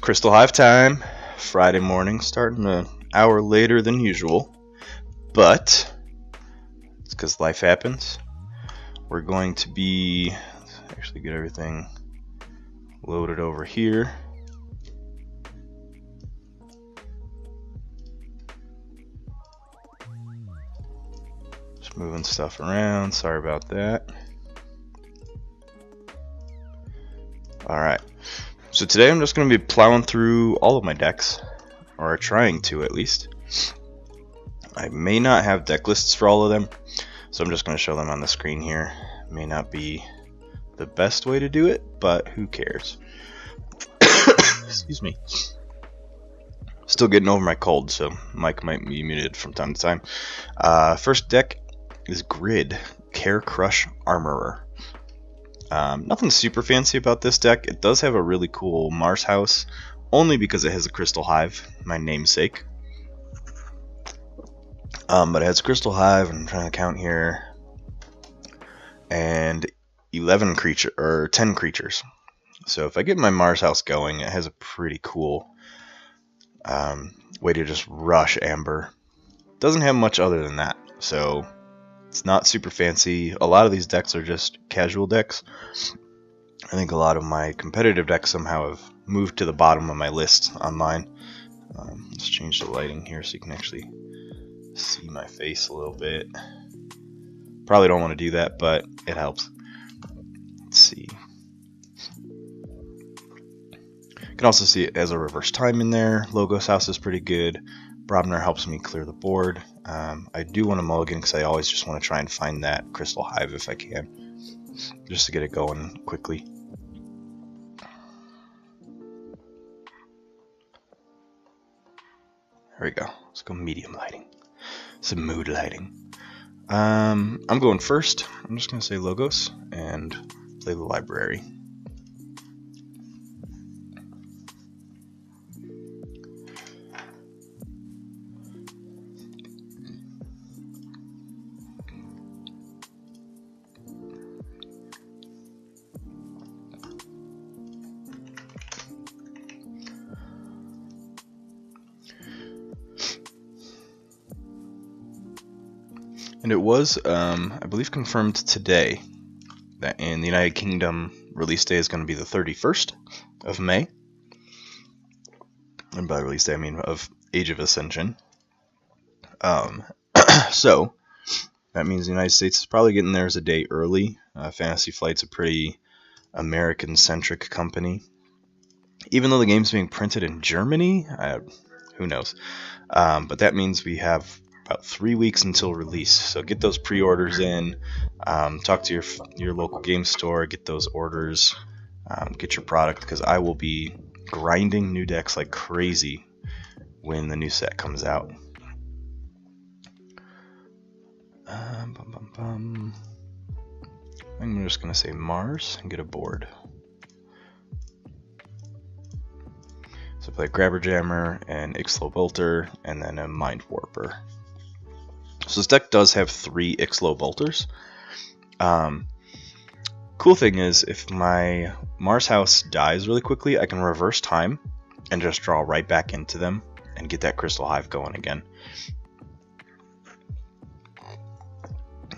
Crystal Hive time. Friday morning, starting an hour later than usual, but it's because life happens. We're going to be actually get everything loaded over here. Just moving stuff around. Sorry about that. Alright, so today I'm just going to be plowing through all of my decks, or trying to at least. I may not have deck lists for all of them, so I'm just going to show them on the screen here. May not be the best way to do it, but who cares? Excuse me. Still getting over my cold, so mic might be muted from time to time. First deck is Grid, Carecrush Armorer. Nothing super fancy about this deck. It does have a really cool Mars house, only because it has a Crystal Hive, my namesake. But it has Crystal Hive, I'm trying to count here, and 10 creatures. So if I get my Mars house going, it has a pretty cool way to just rush Amber. Doesn't have much other than that, so it's not super fancy. A lot of these decks are just casual decks. I think a lot of my competitive decks somehow have moved to the bottom of my list online. Let's change the lighting here so you can actually see my face a little bit. Probably don't want to do that, but it helps. Let's see. You can also see it as a reverse time in there. Logos House is pretty good. Brobner helps me clear the board. I do want to mulligan because I always just want to try and find that Crystal Hive if I can, just to get it going quickly. There we go. Let's go medium lighting. Some mood lighting. I'm going first. I'm just going to say Logos and play the library. And it was, I believe, confirmed today that in the United Kingdom, release day is going to be the 31st of May. And by release day, I mean of Age of Ascension. So, that means the United States is probably getting theirs a day early. Fantasy Flight's a pretty American-centric company. Even though the game's being printed in Germany, who knows. But that means we have about 3 weeks until release, so get those pre-orders in. Talk to your local game store, get those orders, get your product, because I will be grinding new decks like crazy when the new set comes out. I'm just gonna say Mars and get a board. So play Grabber Jammer and Ixlo Bolter, and then a Mind Warper. So this deck does have 3 Ixlo Bolters. Cool thing is, if my Mars house dies really quickly, I can reverse time and just draw right back into them and get that Crystal Hive going again.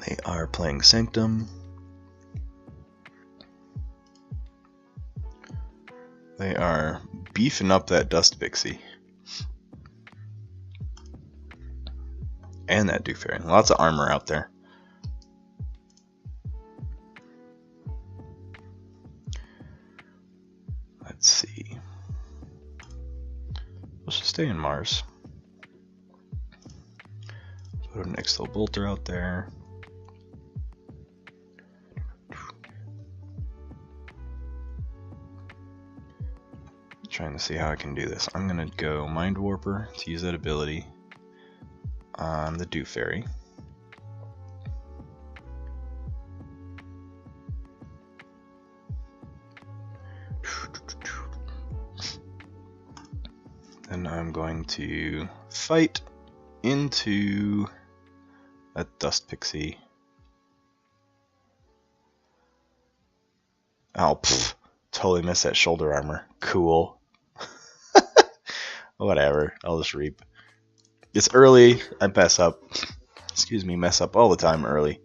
They are playing Sanctum. They are beefing up that Dust Pixie. And that Dew Fairy. Lots of armor out there. Let's see. Let's just stay in Mars. Put an Ixlo Bolter out there. Trying to see how I can do this. I'm gonna go Mind Warper to use that ability on the Dew Fairy. Then I'm going to fight into a Dust Pixie. Oh, totally missed that shoulder armor. Cool. Whatever, I'll just reap. It's early, I mess up. Excuse me, mess up all the time early.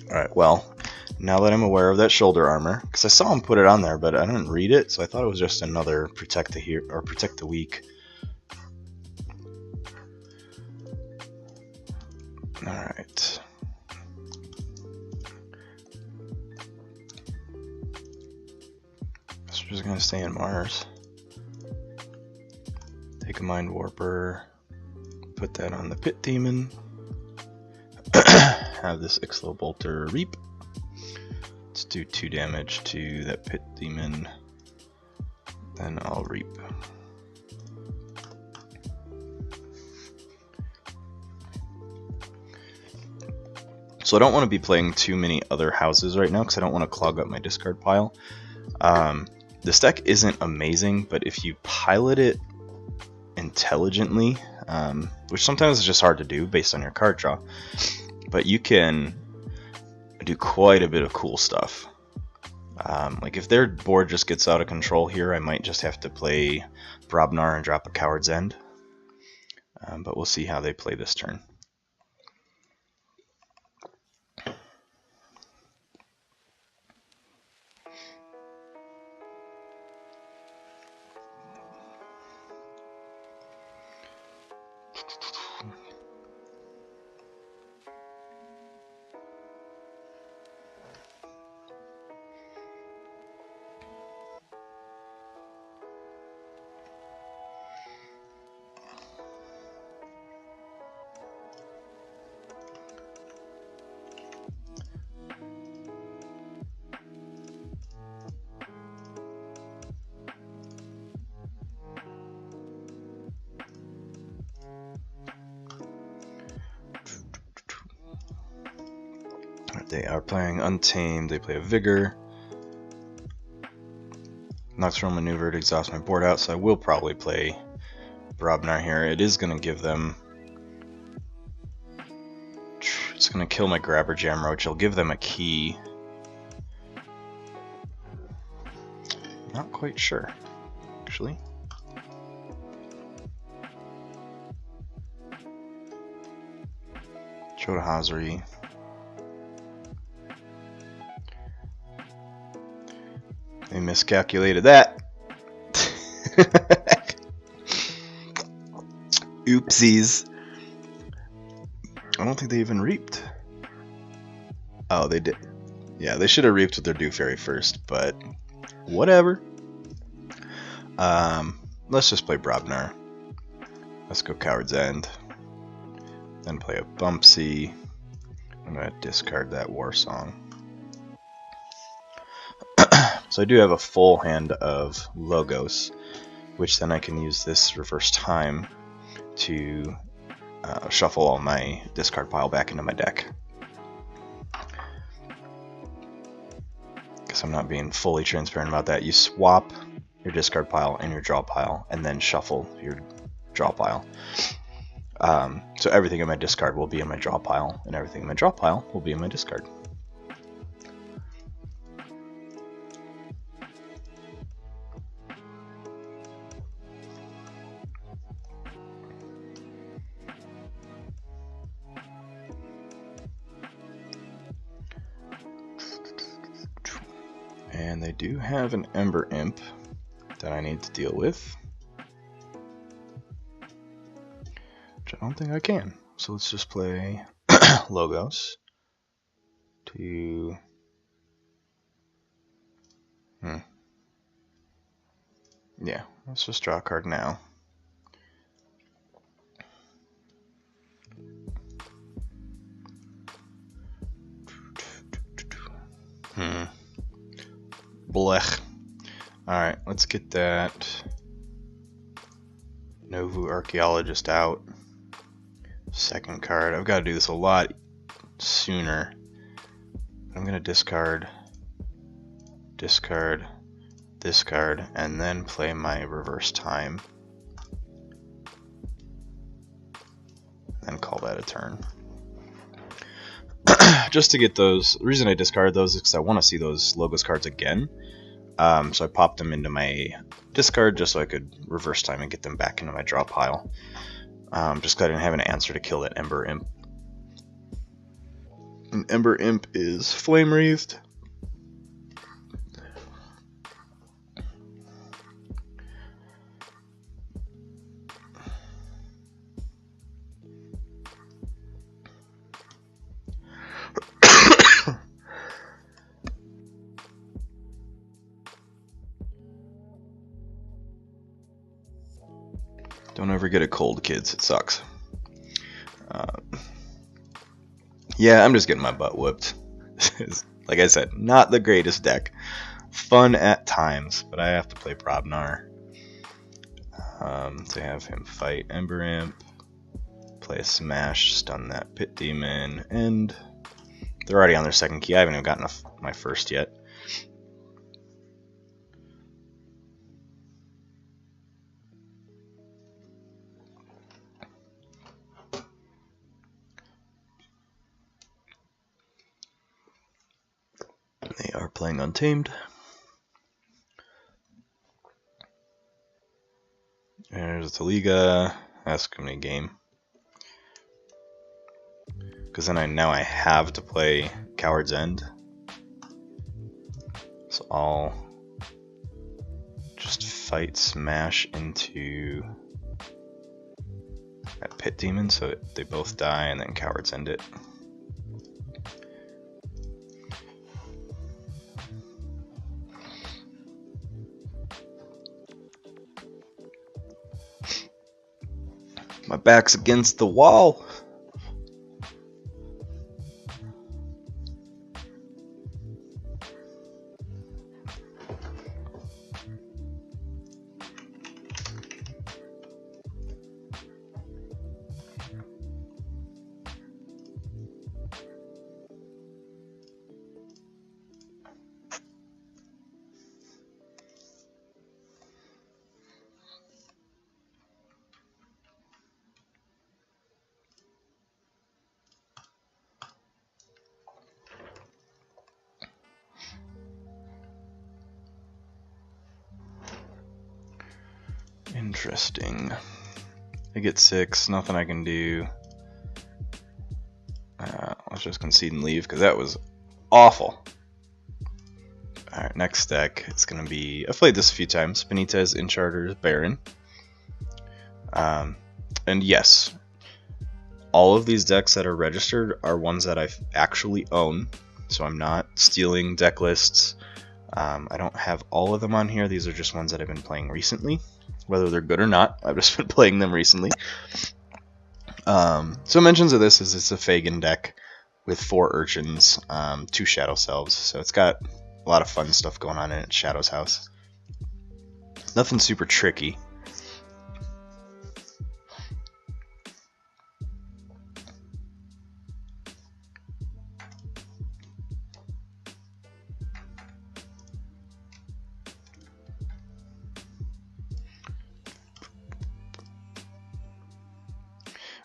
Alright, well, now that I'm aware of that shoulder armor, because I saw him put it on there, but I didn't read it, so I thought it was just another protect the weak. Alright. So we're just gonna stay in Mars. Take a Mind Warper, put that on the Pit Demon. Have this Ixlobolter reap. Let's do 2 damage to that Pit Demon. Then I'll reap. So I don't want to be playing too many other houses right now because I don't want to clog up my discard pile. This deck isn't amazing, but if you pilot it intelligently, which sometimes is just hard to do based on your card draw, but you can do quite a bit of cool stuff. Like if their board just gets out of control here, I might just have to play Brobnar and drop a Coward's End. But we'll see how they play this turn. They are playing Untamed, they play a Vigor. Nocturnal Maneuver to exhaust my board out, so I will probably play Brobnar here. It is going to give them... It's going to kill my Grabber Jamroach. It'll give them a key. Not quite sure, actually. Chota Hazari. They miscalculated that. Oopsies. I don't think they even reaped. Oh, they did. Yeah, they should have reaped with their Dew Fairy first, but whatever. Let's just play Brobnar. Let's go Coward's End. Then play a Bumpsy. I'm going to discard that War Song. So I do have a full hand of Logos, which then I can use this Reverse Time to shuffle all my discard pile back into my deck. Because I'm not being fully transparent about that. You swap your discard pile and your draw pile, and then shuffle your draw pile. So everything in my discard will be in my draw pile, and everything in my draw pile will be in my discard. And they do have an Ember Imp that I need to deal with, which I don't think I can. So let's just play Logos to... Yeah, let's just draw a card now. Blech. Alright, let's get that Novu Archaeologist out. Second card. I've got to do this a lot sooner. I'm going to discard, discard, discard, and then play my Reverse Time. Then call that a turn. just to get those. The reason I discard those is because I want to see those Logos cards again. So I popped them into my discard just so I could reverse time and get them back into my draw pile. Just because I didn't have an answer to kill that Ember Imp. And Ember Imp is Flame Wreathed. Don't ever get a cold, kids. It sucks. Yeah, I'm just getting my butt whooped. Like I said, not the greatest deck. Fun at times, but I have to play Probnar. To have him fight Ember Imp, play a Smash, stun that Pit Demon, and they're already on their second key. I haven't even gotten my first yet. They are playing Untamed. There's Taliga. Ask him to game. Because then now I have to play Coward's End. So I'll just fight Smash into that Pit Demon so they both die, and then Coward's End it. My back's against the wall. Interesting. I get 6, nothing I can do. Let's just concede and leave because that was awful. Alright, next deck. It's going to be, I've played this a few times, Benitez, Encharters, Baron. And yes, all of these decks that are registered are ones that I actually own, so I'm not stealing deck lists. I don't have all of them on here. These are just ones that I've been playing recently. Whether they're good or not, I've just been playing them recently. So mentions of this is it's a Fagin deck with 4 Urchins, 2 Shadow Selves. So it's got a lot of fun stuff going on in it. Shadow's House. Nothing super tricky.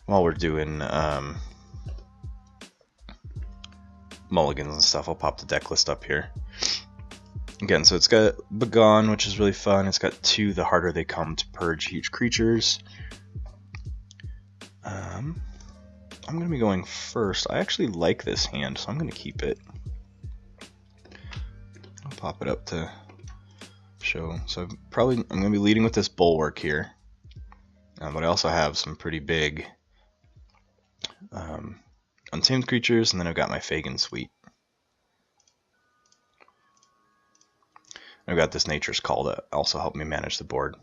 While we're doing mulligans and stuff, I'll pop the deck list up here. Again, so it's got Begone, which is really fun. It's got 2 The Harder They Come to Purge Huge Creatures. I'm going to be going first. I actually like this hand, so I'm going to keep it. I'll pop it up to show. So I'm going to be leading with this Bulwark here. But I also have some pretty big Untamed creatures, and then I've got my Fagin Suite. I've got this Nature's Call to also help me manage the board.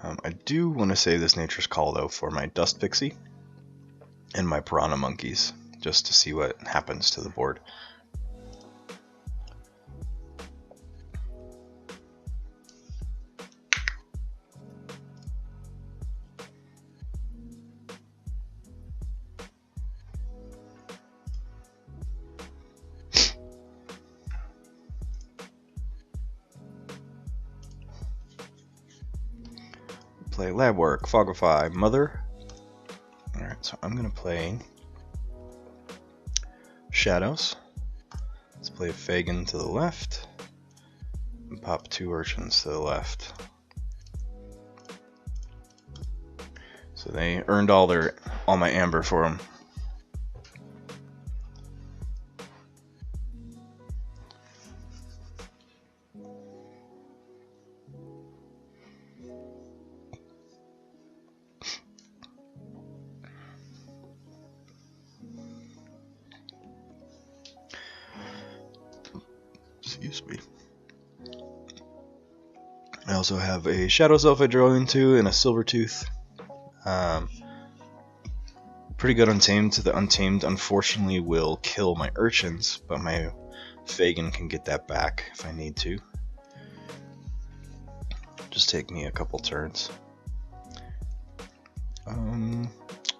I do want to save this Nature's Call though for my Dust Pixie and my Piranha Monkeys, just to see what happens to the board. play Lab Work, Fogify, Mother. Alright, so I'm gonna play Shadows. Let's play Fagin to the left, and pop 2 Urchins to the left. So they earned all my amber for them. Excuse me. I also have a Shadows Elf I draw into and a Silvertooth. Pretty good Untamed. The Untamed unfortunately will kill my Urchins, but my Fagin can get that back if I need to. Just take me a couple turns.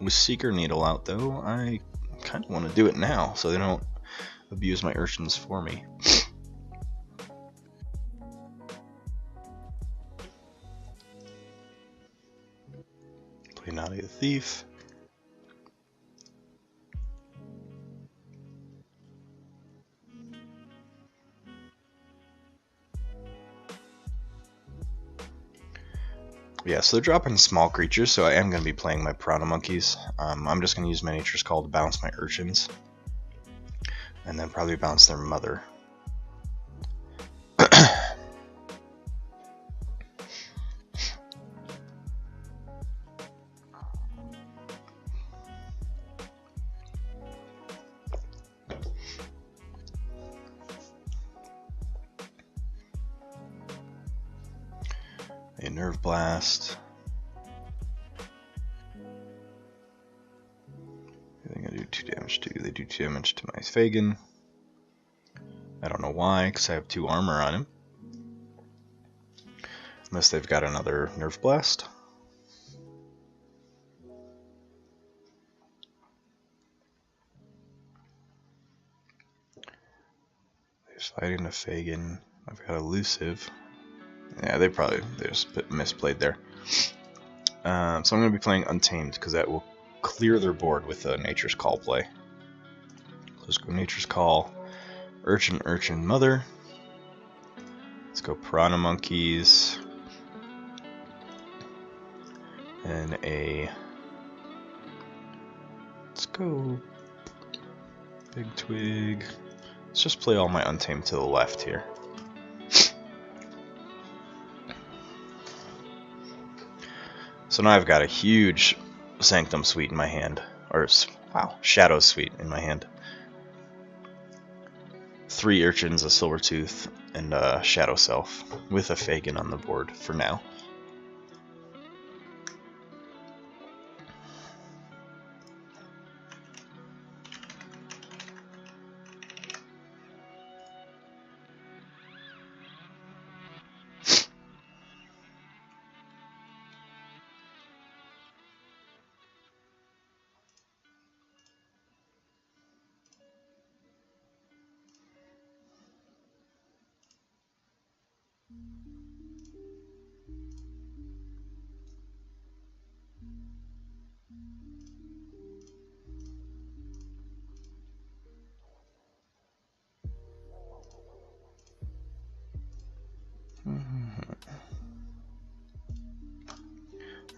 With Seeker Needle out though, I kind of want to do it now so they don't abuse my Urchins for me. Play Naughty the Thief. Yeah, so they're dropping small creatures, so I am going to be playing my Piranha Monkeys. I'm just going to use my Nature's Call to bounce my Urchins, and then probably bounce their mother. A Nerve Blast. I think I do 2 damage to. They do 2 damage to my Fagin. I don't know why, because I have 2 armor on him. Unless they've got another Nerve Blast. They're fighting a Fagin. I've got Elusive. Yeah, they just misplayed there. So I'm going to be playing Untamed because that will clear their board with a Nature's Call play. Let's go Nature's Call, Urchin, Mother. Let's go Piranha Monkeys. And let's go Big Twig. Let's just play all my Untamed to the left here. So now I've got a huge Sanctum Suite in my hand, or wow, Shadow Suite in my hand. 3 Urchins, a Silvertooth, and a Shadow Self, with a Fagin on the board for now.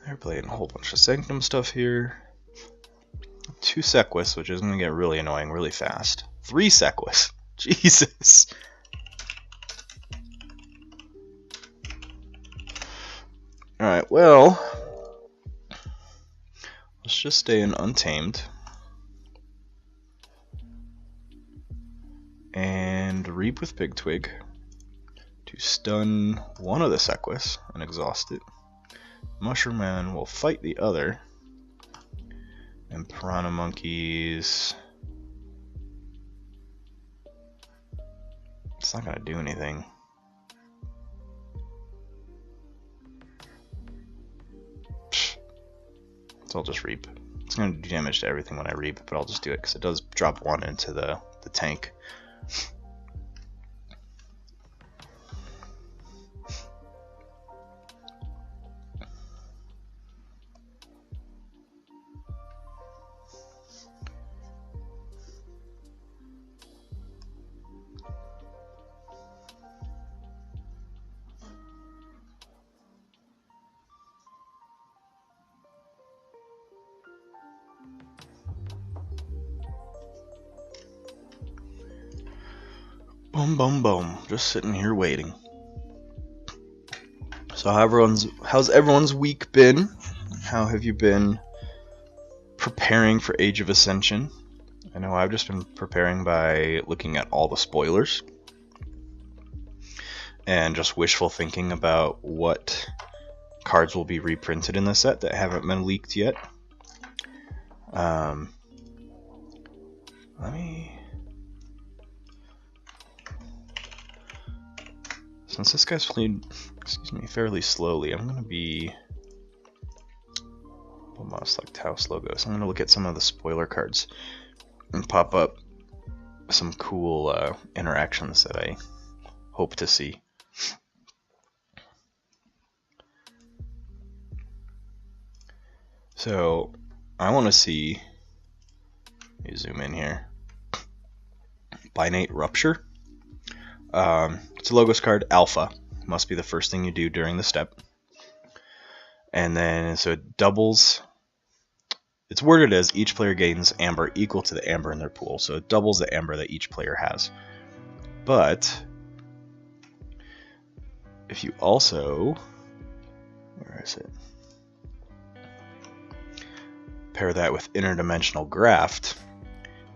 They're playing a whole bunch of Sanctum stuff here. 2 Sequus, which is going to get really annoying really fast. 3 Sequus! Jesus! Alright, well, let's just stay in Untamed. And Reap with Big Twig to stun one of the Sequus and exhaust it. Mushroom Man will fight the other. And Piranha Monkeys. It's not going to do anything. So I'll just Reap. It's going to do damage to everything when I Reap, but I'll just do it because it does drop 1 into the tank. Boom, boom, boom. Just sitting here waiting. So how's everyone's week been? How have you been preparing for Age of Ascension? I know I've just been preparing by looking at all the spoilers and just wishful thinking about what cards will be reprinted in the set that haven't been leaked yet. Since this guy's played, fairly slowly, I'm gonna be almost like Taos logo. So I'm gonna look at some of the spoiler cards and pop up some cool interactions that I hope to see. So I want to see. Let me zoom in here. Binate Rupture. It's a Logos card, Alpha. Must be the first thing you do during the step. And then, so it doubles. It's worded as each player gains amber equal to the amber in their pool. So it doubles the amber that each player has. But if you also, where is it? Pair that with Interdimensional Graft,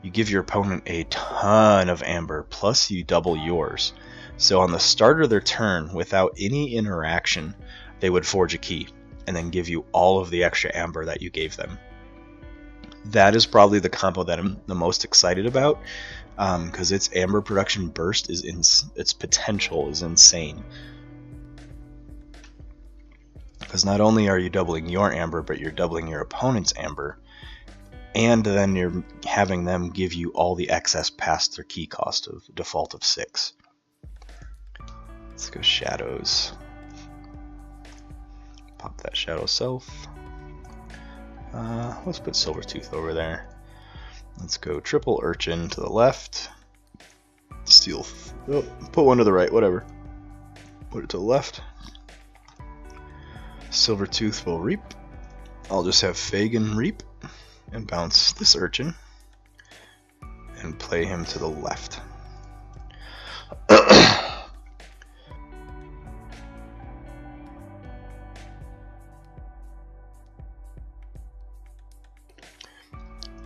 you give your opponent a ton of amber, plus you double yours. So on the start of their turn, without any interaction, they would forge a key, and then give you all of the extra amber that you gave them. That is probably the combo that I'm the most excited about, because its amber production burst is its potential is insane. Because not only are you doubling your amber, but you're doubling your opponent's amber, and then you're having them give you all the excess past their key cost of default of 6. Let's go Shadows. Pop that Shadow Self. Let's put Silvertooth over there. Let's go Triple Urchin to the left. Steel. Oh, put one to the right, whatever. Put it to the left. Silvertooth will reap. I'll just have Fagin reap and bounce this Urchin and play him to the left.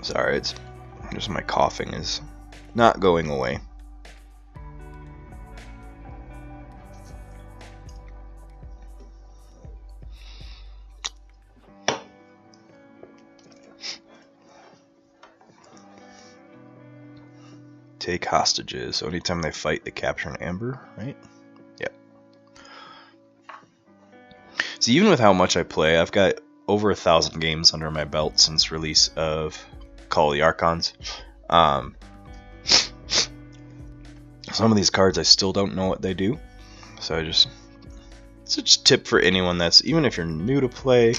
Sorry, it's just my coughing is not going away. Take hostages. So anytime they fight, they capture an amber, right? Yep. So even with how much I play, I've got over 1,000 games under my belt since release of Call of the Archons. Some of these cards I still don't know what they do. So it's a tip for anyone that's, even if you're new to play,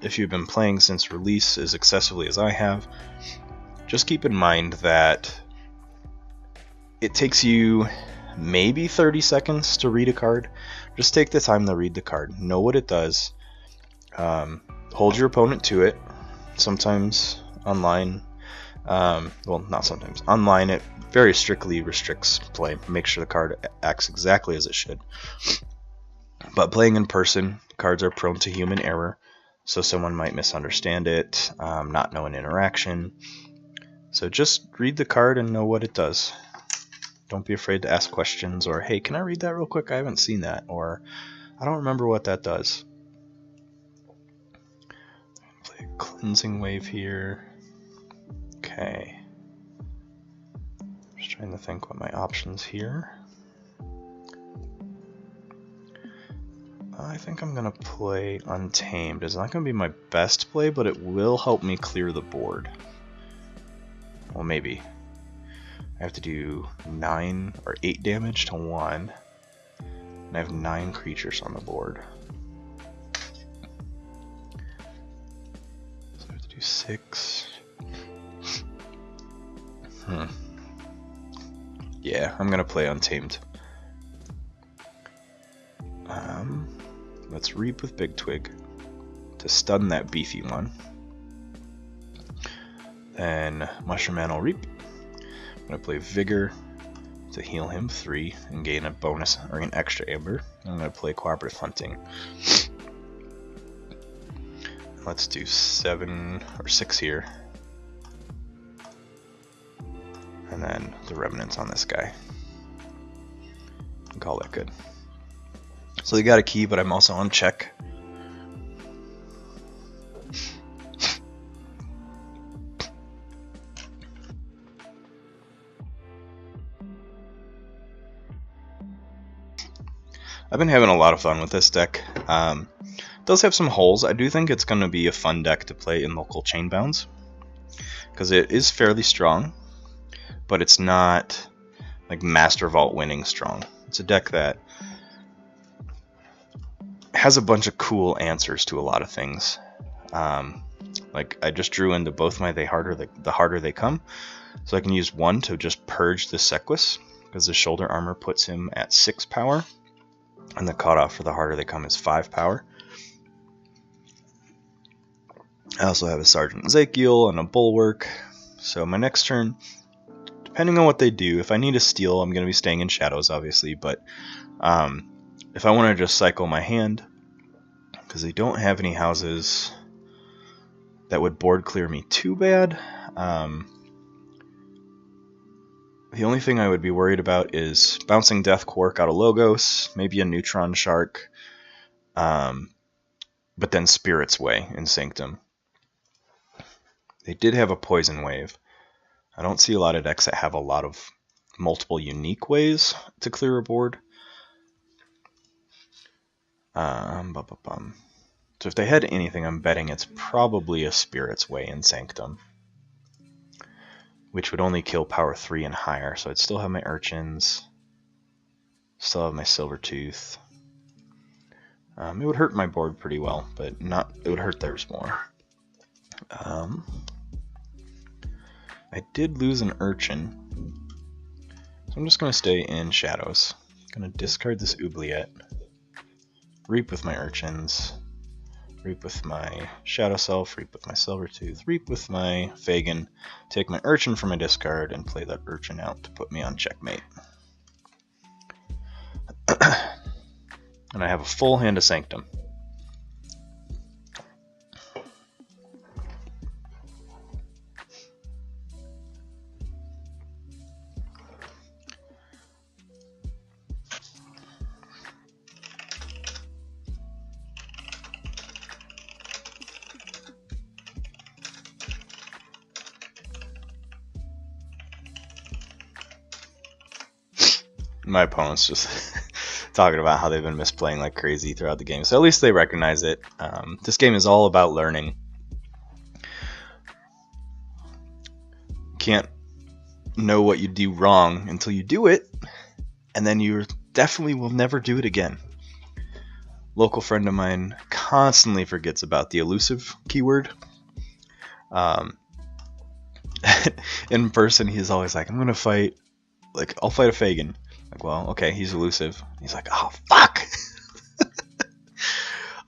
if you've been playing since release as excessively as I have, just keep in mind that it takes you maybe 30 seconds to read a card. Just take the time to read the card. Know what it does. Hold your opponent to it. Sometimes online, well, not sometimes. Online, it very strictly restricts play. Make sure the card acts exactly as it should. But playing in person, cards are prone to human error. So someone might misunderstand it, not know an interaction. So just read the card and know what it does. Don't be afraid to ask questions, or hey, can I read that real quick? I haven't seen that, or I don't remember what that does. Play a Cleansing Wave here. Okay. Just trying to think what my options here. I think I'm gonna play Untamed. It's not gonna be my best play, but it will help me clear the board. Well, maybe. I have to do 9 or 8 damage to 1. And I have 9 creatures on the board. So I have to do 6. Yeah, I'm gonna play Untamed. Let's Reap with Big Twig to stun that beefy one. Then Mushroom Man will Reap. I'm gonna play Vigor to heal him 3 and gain a bonus or an extra amber. I'm going to play Cooperative Hunting. Let's do 7 or 6 here. And then the Remnants on this guy. And call that good. So they got a key, but I'm also on check. I've been having a lot of fun with this deck. It does have some holes. I do think it's going to be a fun deck to play in local Chainbounds, because it is fairly strong, but it's not like Master Vault winning strong. It's a deck that has a bunch of cool answers to a lot of things. Like I just drew into both my the harder they come, so I can use 1 to just purge the Sequus, because the shoulder armor puts him at 6 power. And the cutoff for the harder they come is 5 power. I also have a Sergeant Ezekiel and a Bulwark. So my next turn, depending on what they do, if I need a steal, I'm going to be staying in Shadows, obviously. But if I want to just cycle my hand, because they don't have any houses that would board clear me too bad. The only thing I would be worried about is bouncing Death Quark out of Logos, maybe a Neutron Shark, but then Spirit's Way in Sanctum. They did have a Poison Wave. I don't see a lot of decks that have a lot of multiple unique ways to clear a board. So if they had anything, I'm betting it's probably a Spirit's Way in Sanctum, which would only kill power 3 and higher, so I'd still have my Urchins, still have my Silvertooth. It would hurt my board pretty well, but it would hurt theirs more. I did lose an Urchin, so I'm just going to stay in Shadows. I'm going to discard this Oubliette, reap with my Urchins, reap with my Shadow Self, reap with my Silvertooth, reap with my Fagin, take my Urchin from my discard, and play that Urchin out to put me on checkmate. And I have a full hand of Sanctum. My opponent's just talking about how they've been misplaying like crazy throughout the game, so at least they recognize it. This game is all about learning. Can't know what you do wrong until you do it, and then you definitely will never do it again. Local friend of mine constantly forgets about the elusive keyword. In person, he's always like, I'm gonna fight, like, I'll fight a Fagin. Like, well, okay, he's elusive. He's like, oh, fuck!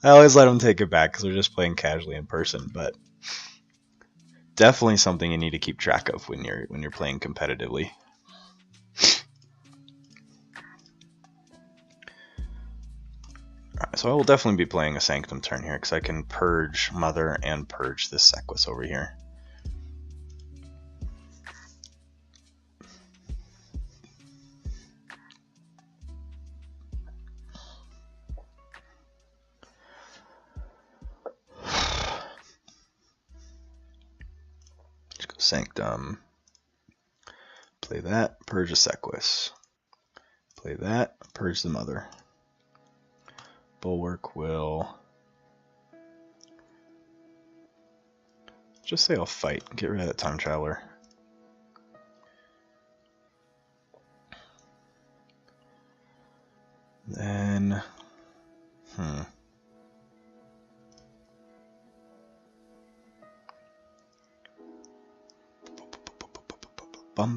I always let him take it back because we're just playing casually in person, but definitely something you need to keep track of when you're playing competitively. Alright, so I will definitely be playing a Sanctum turn here because I can purge Mother and purge this Sequus over here. Sanctum. Play that, purge a Sequus. Play that, purge the Mother. Bulwark will just say I'll fight. Get rid of that Time Traveler. Then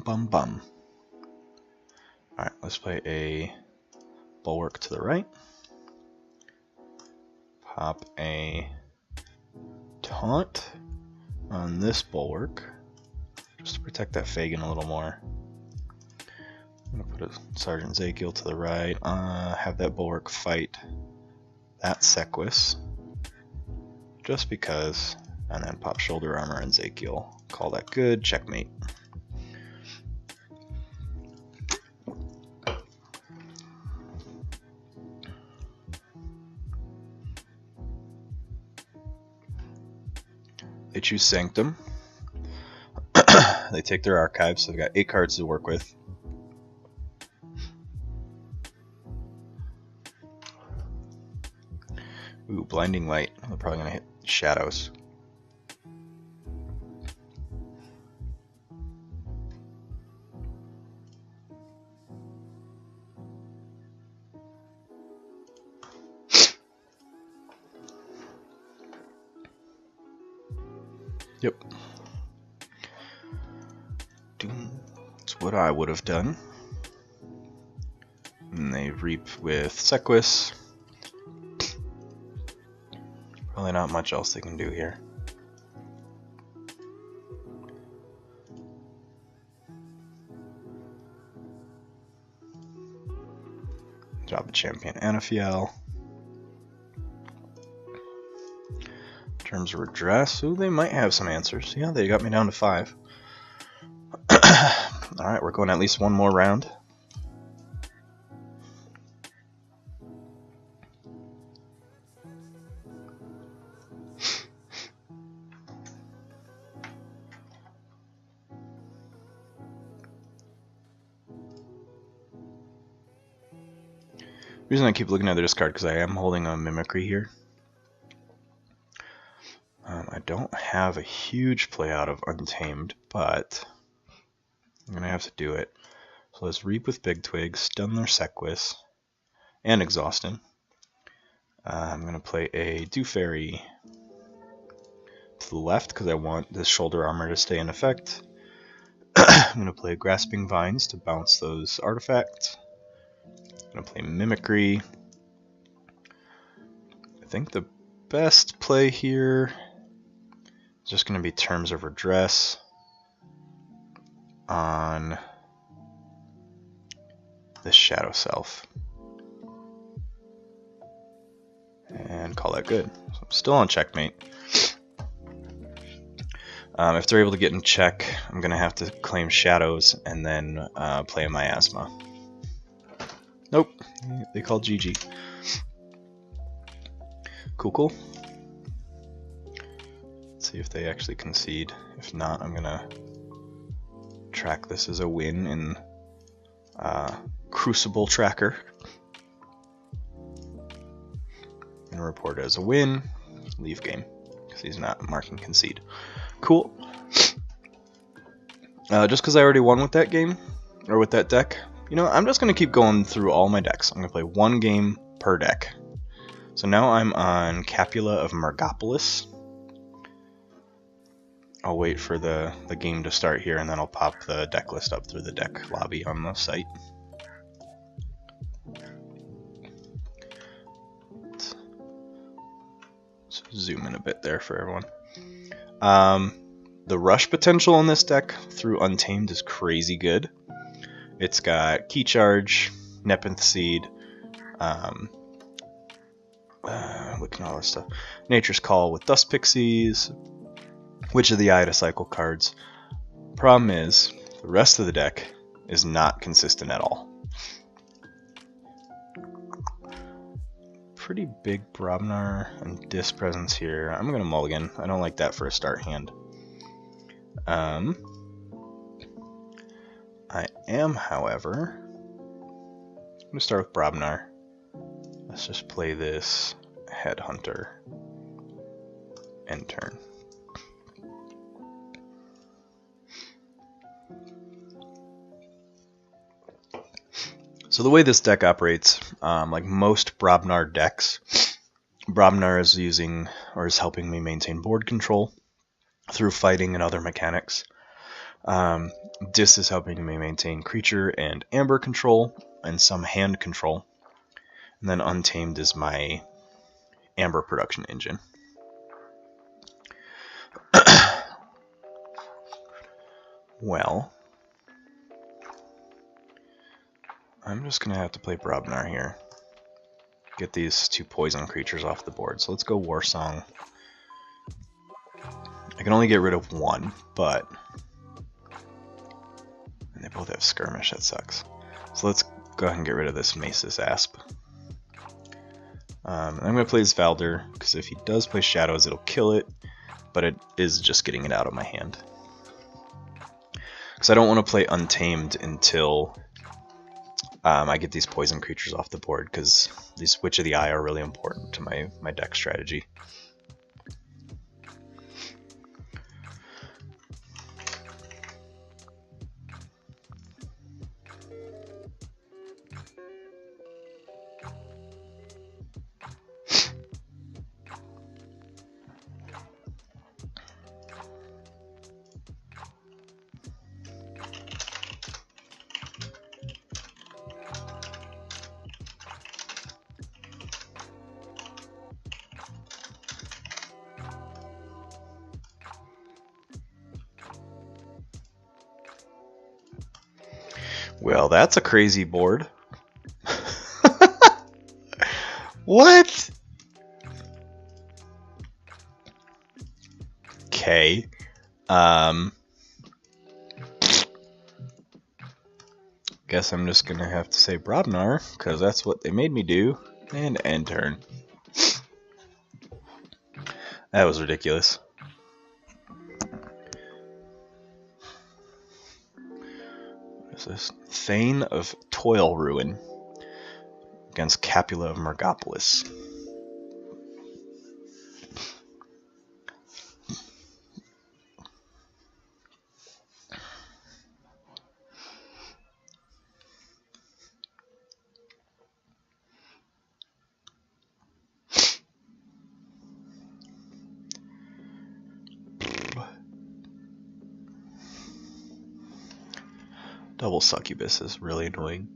Bum. Alright, let's play a Bulwark to the right. Pop a Taunt on this Bulwark, just to protect that Fagin a little more. I'm going to Put a Sergeant Zakiel to the right. Have that Bulwark fight that Sequus. Just because. And then pop Shoulder Armor and Zakiel. Call that good. Checkmate. They choose Sanctum. They take their archives, so they've got 8 cards to work with. Ooh, Blinding Light. They're probably going to hit Shadows. Yep. That's what I would have done. And they reap with Sequus. Probably not much else they can do here. Drop a Champion Anafiel. In terms of redress, ooh, they might have some answers. Yeah, they got me down to 5. Alright, we're going at least one more round. The reason I keep looking at the discard because I am holding a Mimicry here. I don't have a huge play out of Untamed, but I'm going to have to do it. So let's Reap with Big Twig, stun their Sequus, and Exhausting. I'm going to play a Dew Fairy to the left because I want this Shoulder Armor to stay in effect. I'm going to play Grasping Vines to bounce those artifacts. I'm going to play Mimicry. I think the best play here is just going to be Terms of Redress on this Shadow Self. And call that good. So I'm still on checkmate. If they're able to get in check, I'm going to have to claim Shadows and then play a Miasma. Nope, they called GG. Cool. Let's see if they actually concede. If not, I'm going to track this as a win in Crucible Tracker. And report it as a win. Leave game, because he's not marking concede. Cool. Just because I already won with that game, or with that deck, you know, I'm just going to keep going through all my decks. I'm going to play one game per deck. So now I'm on Capula of Margopolis. I'll wait for the game to start here, and then I'll pop the deck list up through the deck lobby on the site. Let's zoom in a bit there for everyone. The rush potential on this deck through Untamed is crazy good. It's got Key Charge, Nepenthe Seed, looking at all this stuff. Nature's Call with Dust Pixies, Witch of the Eye to cycle cards. Problem is, the rest of the deck is not consistent at all. Pretty big Brobnar and Disc presence here. I'm going to mulligan. I don't like that for a start hand. I am, however, I'm going to start with Brobnar. Let's just play this Headhunter end turn. So the way this deck operates, like most Brobnar decks, Brobnar is using or is helping me maintain board control through fighting and other mechanics. Dis is helping me maintain creature and amber control and some hand control. And then Untamed is my amber production engine. Well, I'm just going to have to play Brobnar here. Get these 2 poison creatures off the board. So let's go Warsong. I can only get rid of 1, but... And they both have Skirmish, that sucks. So let's go ahead and get rid of this Mace's Asp. I'm going to play this Valder, because if he does play Shadows, it'll kill it, but it is just getting it out of my hand. Because I don't want to play Untamed until I get these poison creatures off the board, because these Witch of the Eye are really important to my deck strategy. Well, that's a crazy board. What? Okay. Guess I'm just gonna have to say Brobnar, because that's what they made me do, and end turn. That was ridiculous. What is this? Thane of Toil Ruin against Capula of Mergopolis. Double Succubus is really annoying.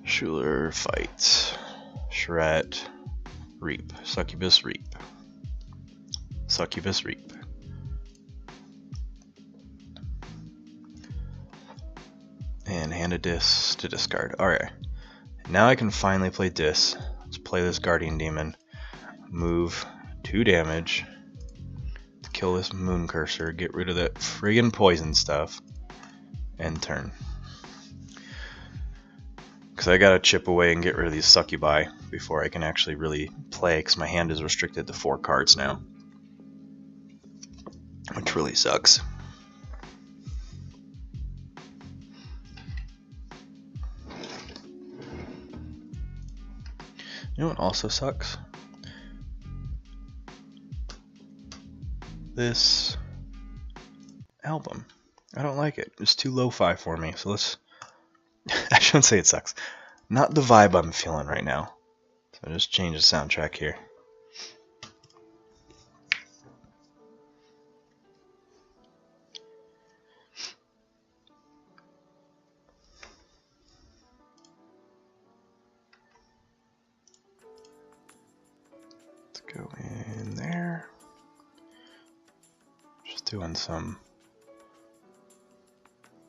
Schuler, Fight, Charette, Reap, Succubus, Reap, Succubus, Reap. And hand a Dis to discard. Alright, now I can finally play Dis. Let's play this Guardian Demon. Move 2 damage to kill this Moon Cursor, get rid of that friggin' poison stuff, end turn. Because I gotta chip away and get rid of these Succubi before I can actually really play, because my hand is restricted to 4 cards now. Which really sucks. You know what also sucks? This album. I don't like it. It's too lo-fi for me, so let's... I shouldn't say it sucks. Not the vibe I'm feeling right now. So I'll just change the soundtrack here. Let's go in there. Just doing some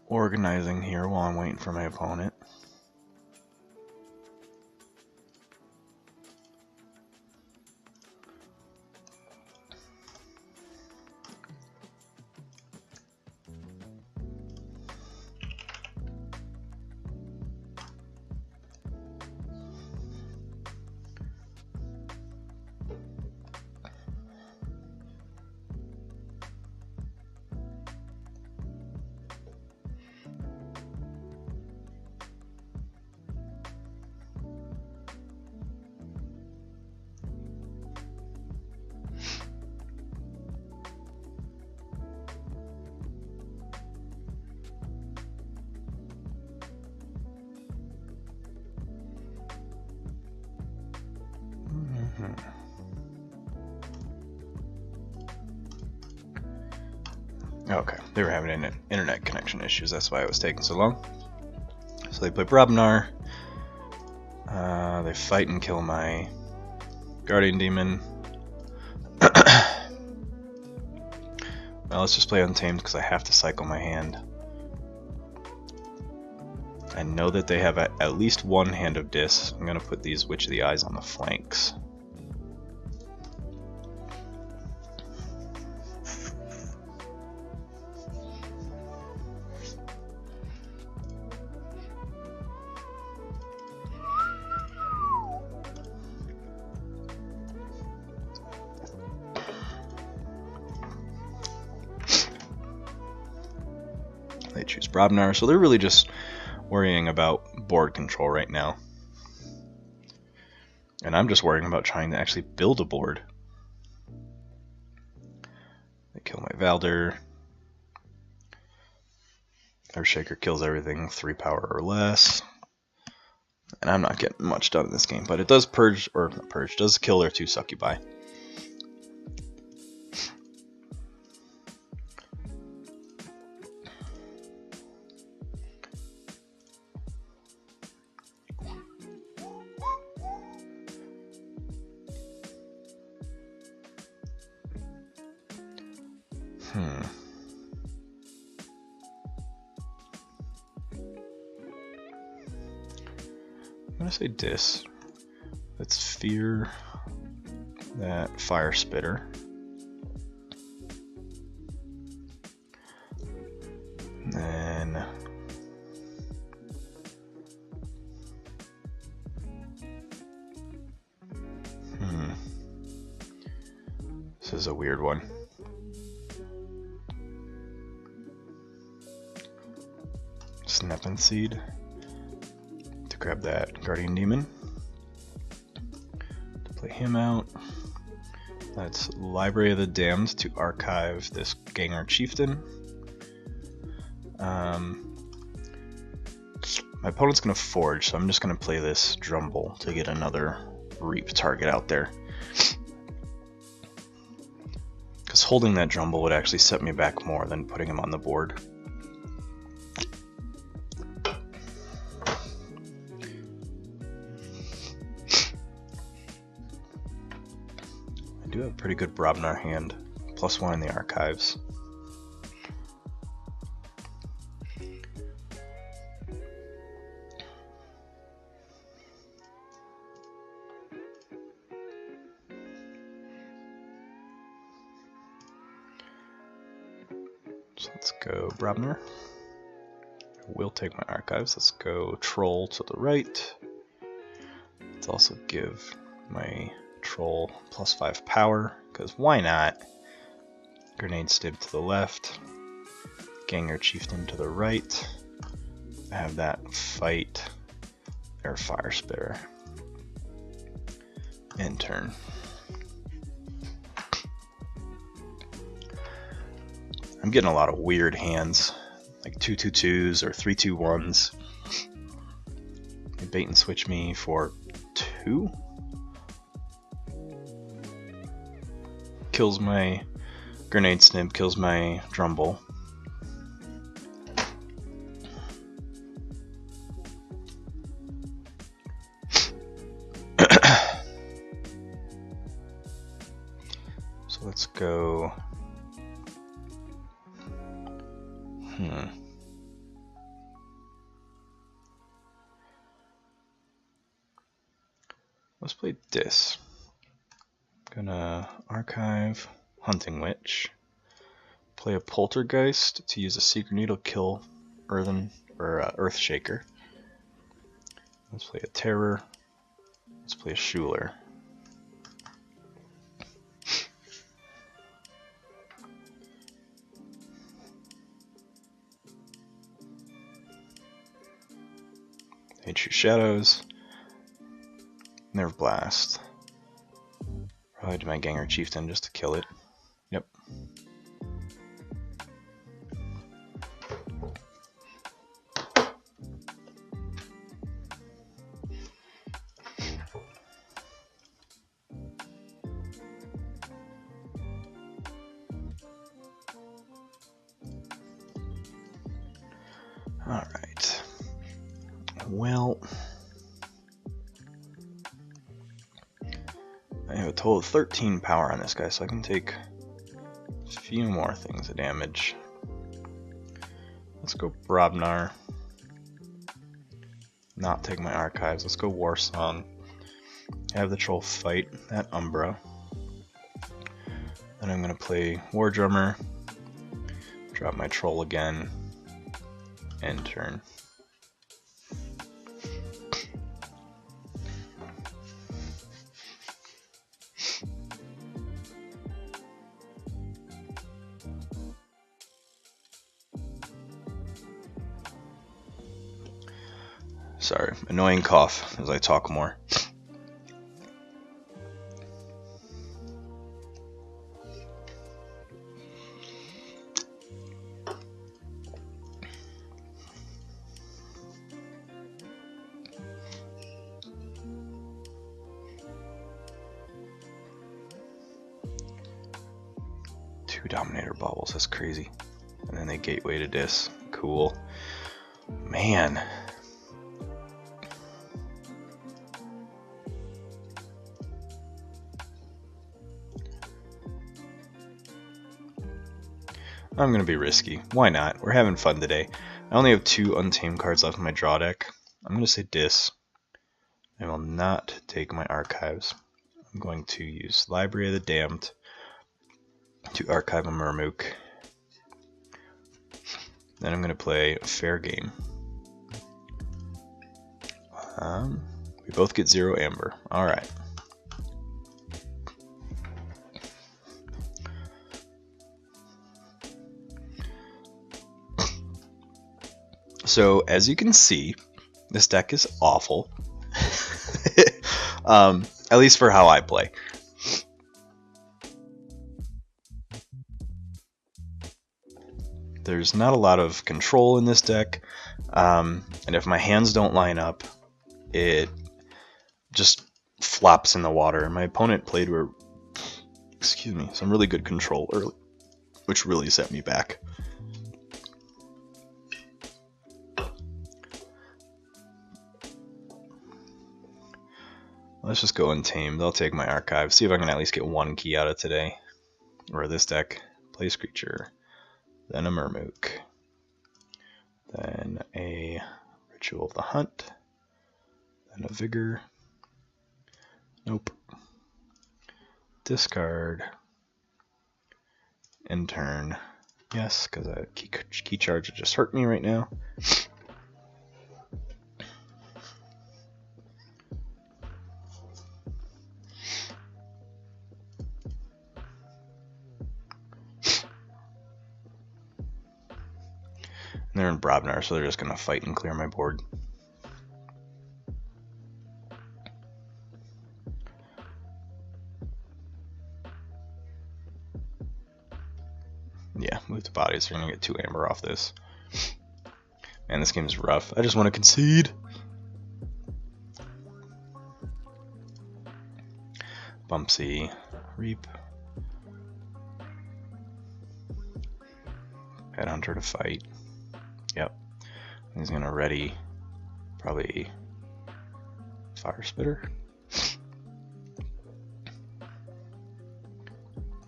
organizing here while I'm waiting for my opponent. Okay, they were having internet connection issues, that's why it was taking so long. So they play Brobnar. They fight and kill my Guardian Demon. Now let's just play Untamed because I have to cycle my hand. I know that they have at least one Hand of Dis. I'm going to put these Witch of the Eyes on the flanks. They choose Brobnar, so they're really just worrying about board control right now. And I'm just worrying about trying to actually build a board. They kill my Valder. Earthshaker kills everything 3 power or less. And I'm not getting much done in this game, but it does purge, or not purge, does kill their 2 Succubi. I'm gonna say Dis. Let's fear that Fire Spitter. And then this is a weird one. Snap and Seed to grab that Guardian Demon, to play him out. That's Library of the Damned to archive this Ganger Chieftain. My opponent's going to Forge, so I'm just going to play this Drumble to get another Reap target out there. Because holding that Drumble would actually set me back more than putting him on the board. I do have a pretty good Brobnar hand, +1 in the archives. So let's go Brobnar. I will take my archives. Let's go Troll to the right. Let's also give my Troll +5 power, because why not? Grenade Stib to the left. Ganger Chieftain to the right. I have that fight their Fire Spitter. End turn. I'm getting a lot of weird hands, like 2/2/2s or 3/2/1s. They bait and switch me for 2. Kills my Grenade Snib, kills my Drumble. So let's go. Let's play Dis. Gonna archive Hunting Witch. Play a Poltergeist to use a Secret Needle, kill Earthshaker. Let's play a Terror. Let's play a Schuler. They choose Shadows. Nerve Blast. Probably do my Ganger Chieftain just to kill it. Yep. Alright. Well, I have a total of 13 power on this guy, so I can take a few more things of damage. Let's go Brobnar. Not take my archives. Let's go Warsong. Have the troll fight that Umbra. Then I'm going to play War Drummer. Drop my troll again. End turn. Sorry, annoying cough as I talk more. Two Dominator Baubles, that's crazy. And then they gateway to Dis. Cool. Man. I'm going to be risky. Why not? We're having fun today. I only have 2 Untamed cards left in my draw deck. I'm going to say Dis. I will not take my archives. I'm going to use Library of the Damned to archive a Murmook. Then I'm going to play a Fair Game. We both get 0 amber. Alright. So, as you can see, this deck is awful. At least for how I play. There's not a lot of control in this deck, and if my hands don't line up, it just flops in the water. My opponent played some really good control early, which really set me back. Let's just go Untamed. I'll take my archive. See if I can at least get 1 key out of today. Or this deck. Place creature. Then a Murmook. Then a Ritual of the Hunt. Then a Vigor. Nope. Discard. End turn. Yes, because a key charge would just hurt me right now. And they're in Brobnar, so they're just going to fight and clear my board. Yeah, move the bodies. They're going to get 2 amber off this. Man, this game's rough. I just want to concede. Bumpsy. Reap. Headhunter to fight. Yep. He's going to ready probably Fire Spitter.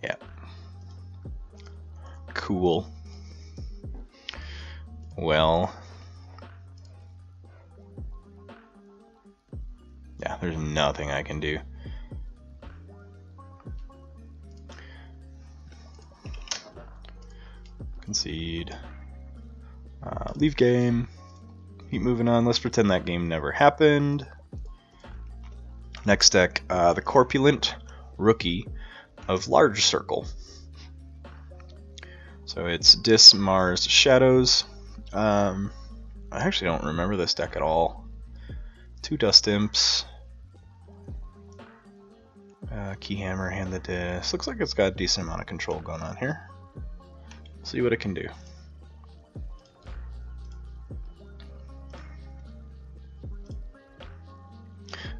Yeah. Cool. Well. Yeah, there's nothing I can do. Concede. Leave game. Keep moving on. Let's pretend that game never happened. Next deck, the Corpulent Rookie of Large Circle. So it's Dis, Mars, Shadows. I actually don't remember this deck at all. 2 Dust Imps. Keyhammer, hand the Dis. Looks like it's got a decent amount of control going on here. See what it can do.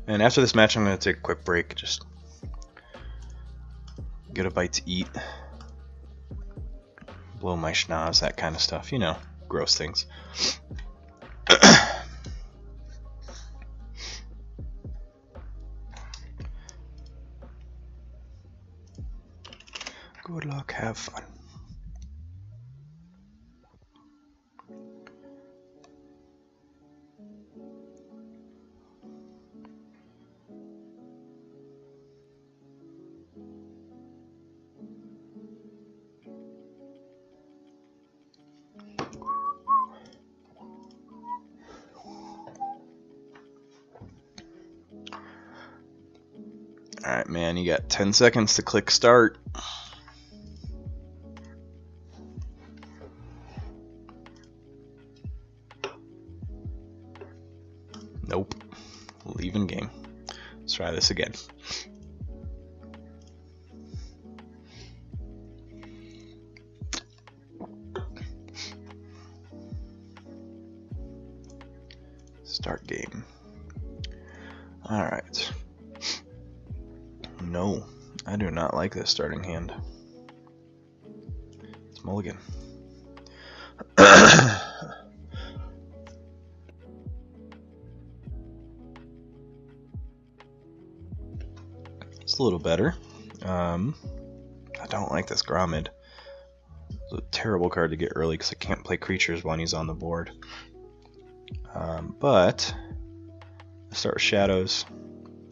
And after this match, I'm going to take a quick break, just get a bite to eat, blow my schnoz, that kind of stuff, you know, gross things. Good luck, have fun. Alright, man, you got 10 seconds to click start. Nope. Leaving game. Let's try this again. Start game. Alright. No, I do not like this starting hand. It's mulligan. It's a little better. I don't like this Gromid. It's a terrible card to get early because I can't play creatures when he's on the board. But I start with Shadows.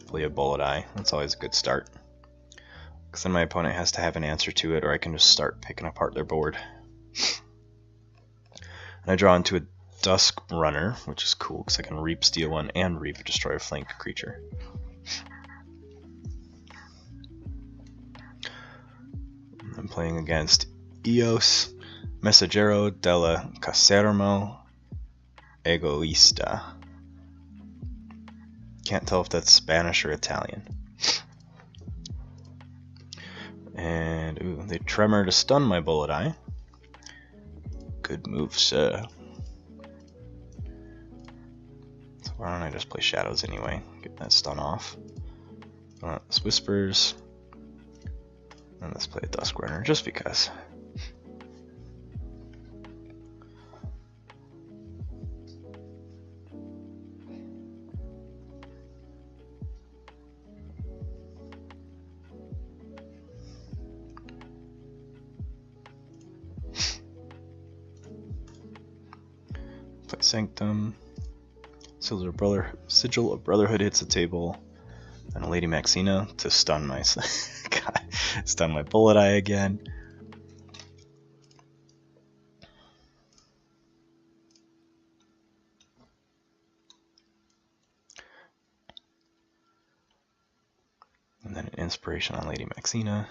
Play a Bullet Eye. That's always a good start. Because then my opponent has to have an answer to it, or I can just start picking apart their board. And I draw into a Dusk Runner, which is cool because I can Reap, steal one, and Reap, destroy a flank creature. I'm playing against Eos, Messaggero della Casermo, Egoista. Can't tell if that's Spanish or Italian. And ooh, they Tremor to stun my Bullet Eye. Good move, sir. So why don't I just play Shadows anyway? Get that stun off. Let's Whispers. And let's play a Dusk Runner just because. Play Sanctum. Sigil of Brotherhood hits the table. And a Lady Maxina to stun my God, stun my Bullet Eye again. And then an Inspiration on Lady Maxina.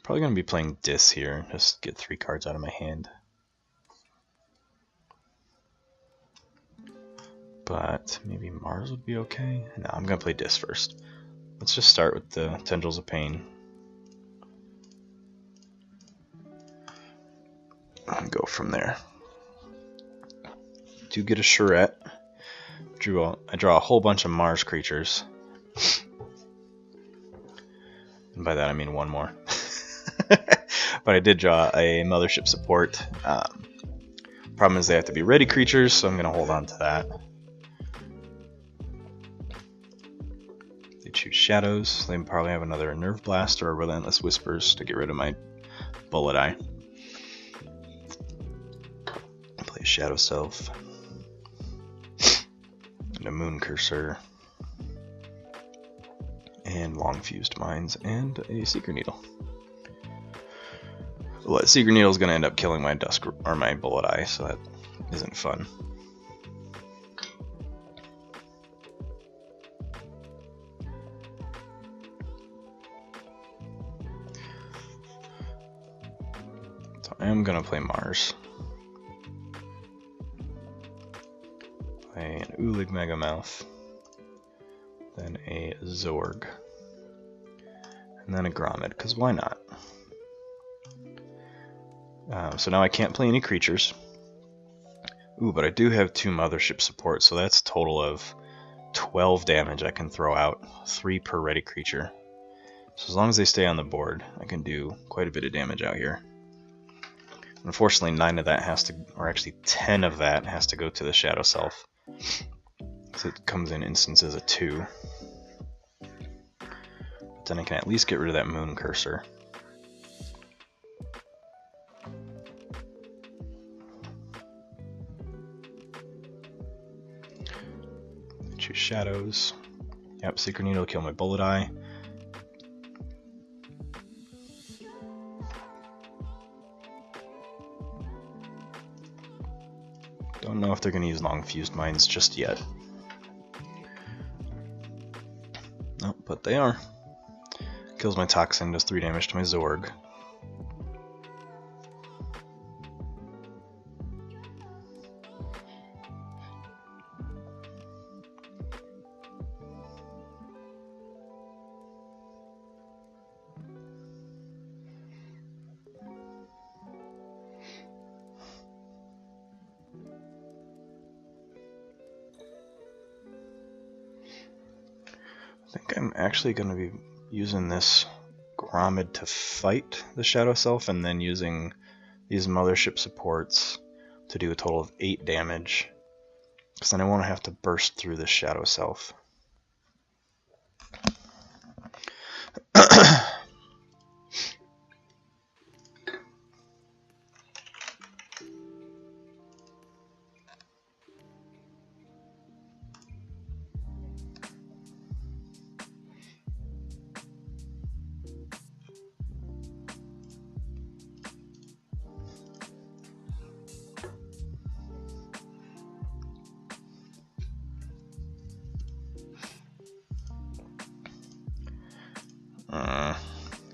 Probably going to be playing Dis here, just get 3 cards out of my hand. But maybe Mars would be okay. No, I'm going to play Dis first. Let's just start with the Tendrils of Pain. And go from there. Do get a Charette. I draw a whole bunch of Mars creatures. And by that I mean one more. But I did draw a Mothership Support. Problem is they have to be ready creatures, so I'm going to hold on to that. They choose Shadows. They probably have another Nerve Blast or a Relentless Whispers to get rid of my Bullet Eye. Play a Shadow Self. And a Moon Cursor. And Long Fused Minds and a Secret Needle. Well, that Secret Needle is going to end up killing my my Bullet Eye, so that isn't fun. So I am going to play Mars. Play an Ulig Megamouth. Then a Zorg. And then a Gromid, because why not? So now I can't play any creatures. Ooh, but I do have 2 Mothership Support, so that's a total of 12 damage I can throw out. 3 per ready creature. So as long as they stay on the board, I can do quite a bit of damage out here. Unfortunately, 9 of that has to, or actually 10 of that has to go to the Shadow Self. So it comes in instances of 2. But then I can at least get rid of that Moon Cursor. Choose Shadows. Yep, Secret Needle will kill my Bullet Eye. Don't know if they're going to use Long Fused Mines just yet. Nope, but they are. Kills my Toxin, does 3 damage to my Zorg. I think I'm actually going to be using this Grommet to fight the Shadow Self, and then using these Mothership supports to do a total of 8 damage, because then I won't have to burst through the Shadow Self.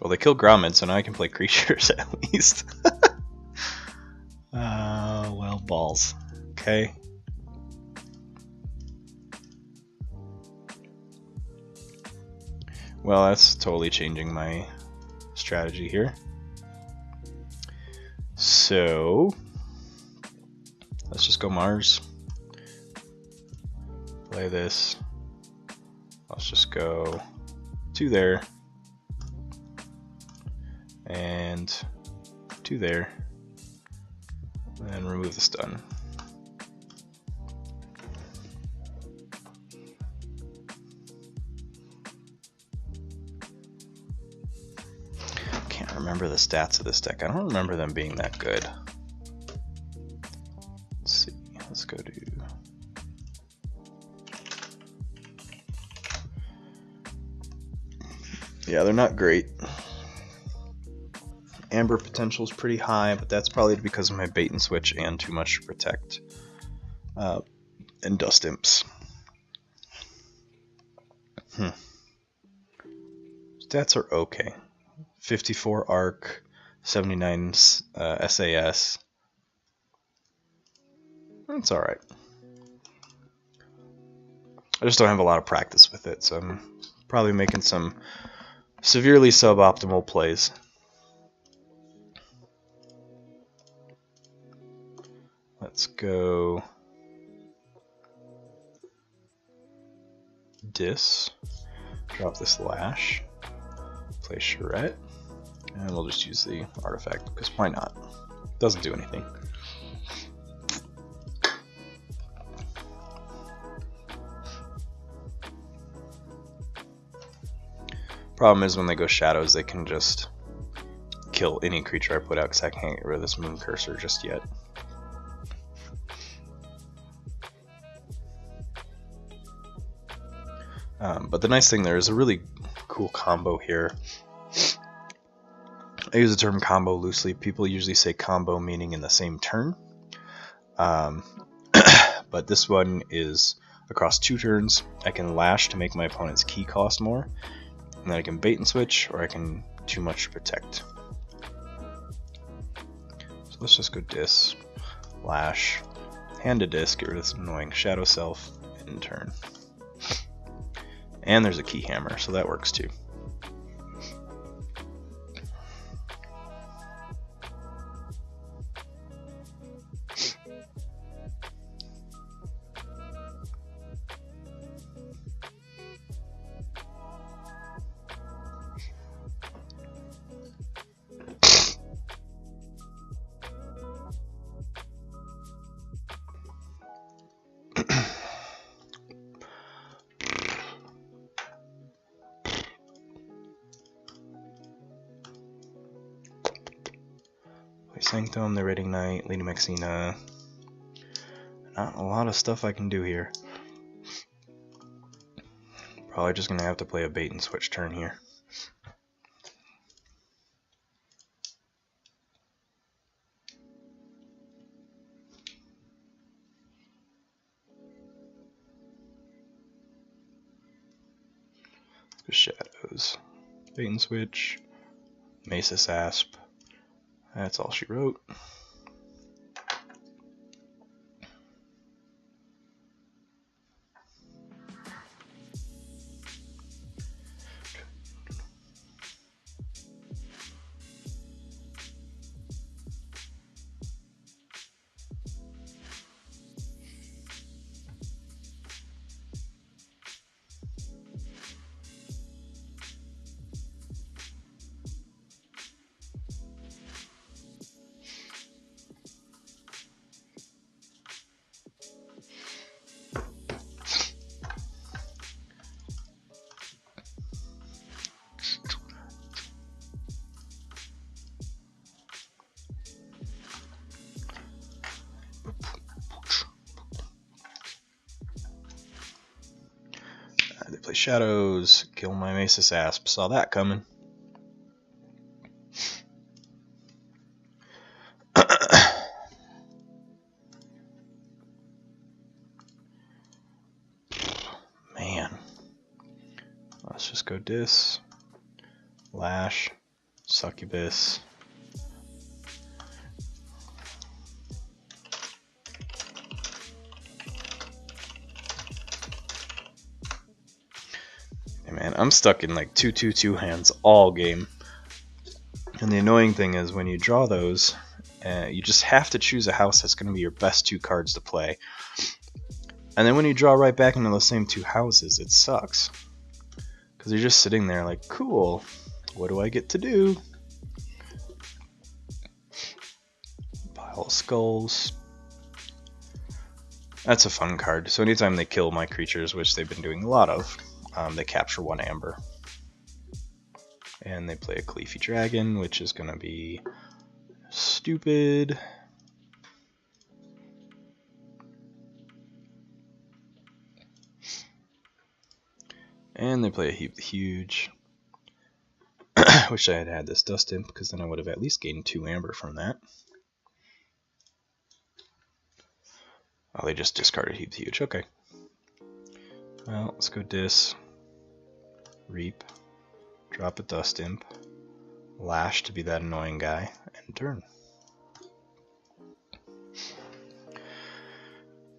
Well, they killed Grommet, so now I can play creatures at least. Well, balls. Okay. Well, that's totally changing my strategy here. So, let's just go Mars. Play this. Let's just go 2 there. And 2 there, and remove the stun. Can't remember the stats of this deck. I don't remember them being that good. Let's see. Let's go to... Yeah, they're not great. Amber potential is pretty high, but that's probably because of my bait and switch and too much to protect and Dust Imps. Stats are okay. 54 arc, 79 SAS. That's alright. I just don't have a lot of practice with it, so I'm probably making some severely suboptimal plays. Let's go Dis, drop this Lash, play Charette, and we'll just use the artifact, because why not? Doesn't do anything. Problem is when they go Shadows, they can just kill any creature I put out, because I can't get rid of this Moon Cursor just yet. But the nice thing there is a really cool combo here. I use the term combo loosely. People usually say combo meaning in the same turn. But this one is across 2 turns. I can Lash to make my opponent's key cost more. And then I can bait and switch, or I can too much to protect. So let's just go Dis, Lash, hand a Dis, get rid of this annoying Shadow Self, end turn. And there's a Key Hammer, so that works too. Sanctum, the Raiding Knight, Lady Maxina. Not a lot of stuff I can do here. Probably just gonna have to play a bait and switch turn here. Shadows. Bait and switch. Mesa Asp. That's all she wrote. They play Shadows, kill my Mesa Asp. Saw that coming. Man. Let's just go Dis, Lash, Succubus. Man, I'm stuck in like 2/2/2 hands all game. And the annoying thing is when you draw those, you just have to choose a house that's going to be your best 2 cards to play. And then when you draw right back into those same 2 houses, it sucks. Because you're just sitting there like, cool, what do I get to do? Pile of Skulls. That's a fun card. So anytime they kill my creatures, which they've been doing a lot of, they capture 1 amber. And they play a Cleafy Dragon, which is going to be stupid. And they play a Huge. Wish I had had this Dust Imp, because then I would have at least gained 2 amber from that. Oh, they just discarded Huge. Okay. Well, let's go Dis. Reap. Drop a Dust Imp. Lash to be that annoying guy. And turn.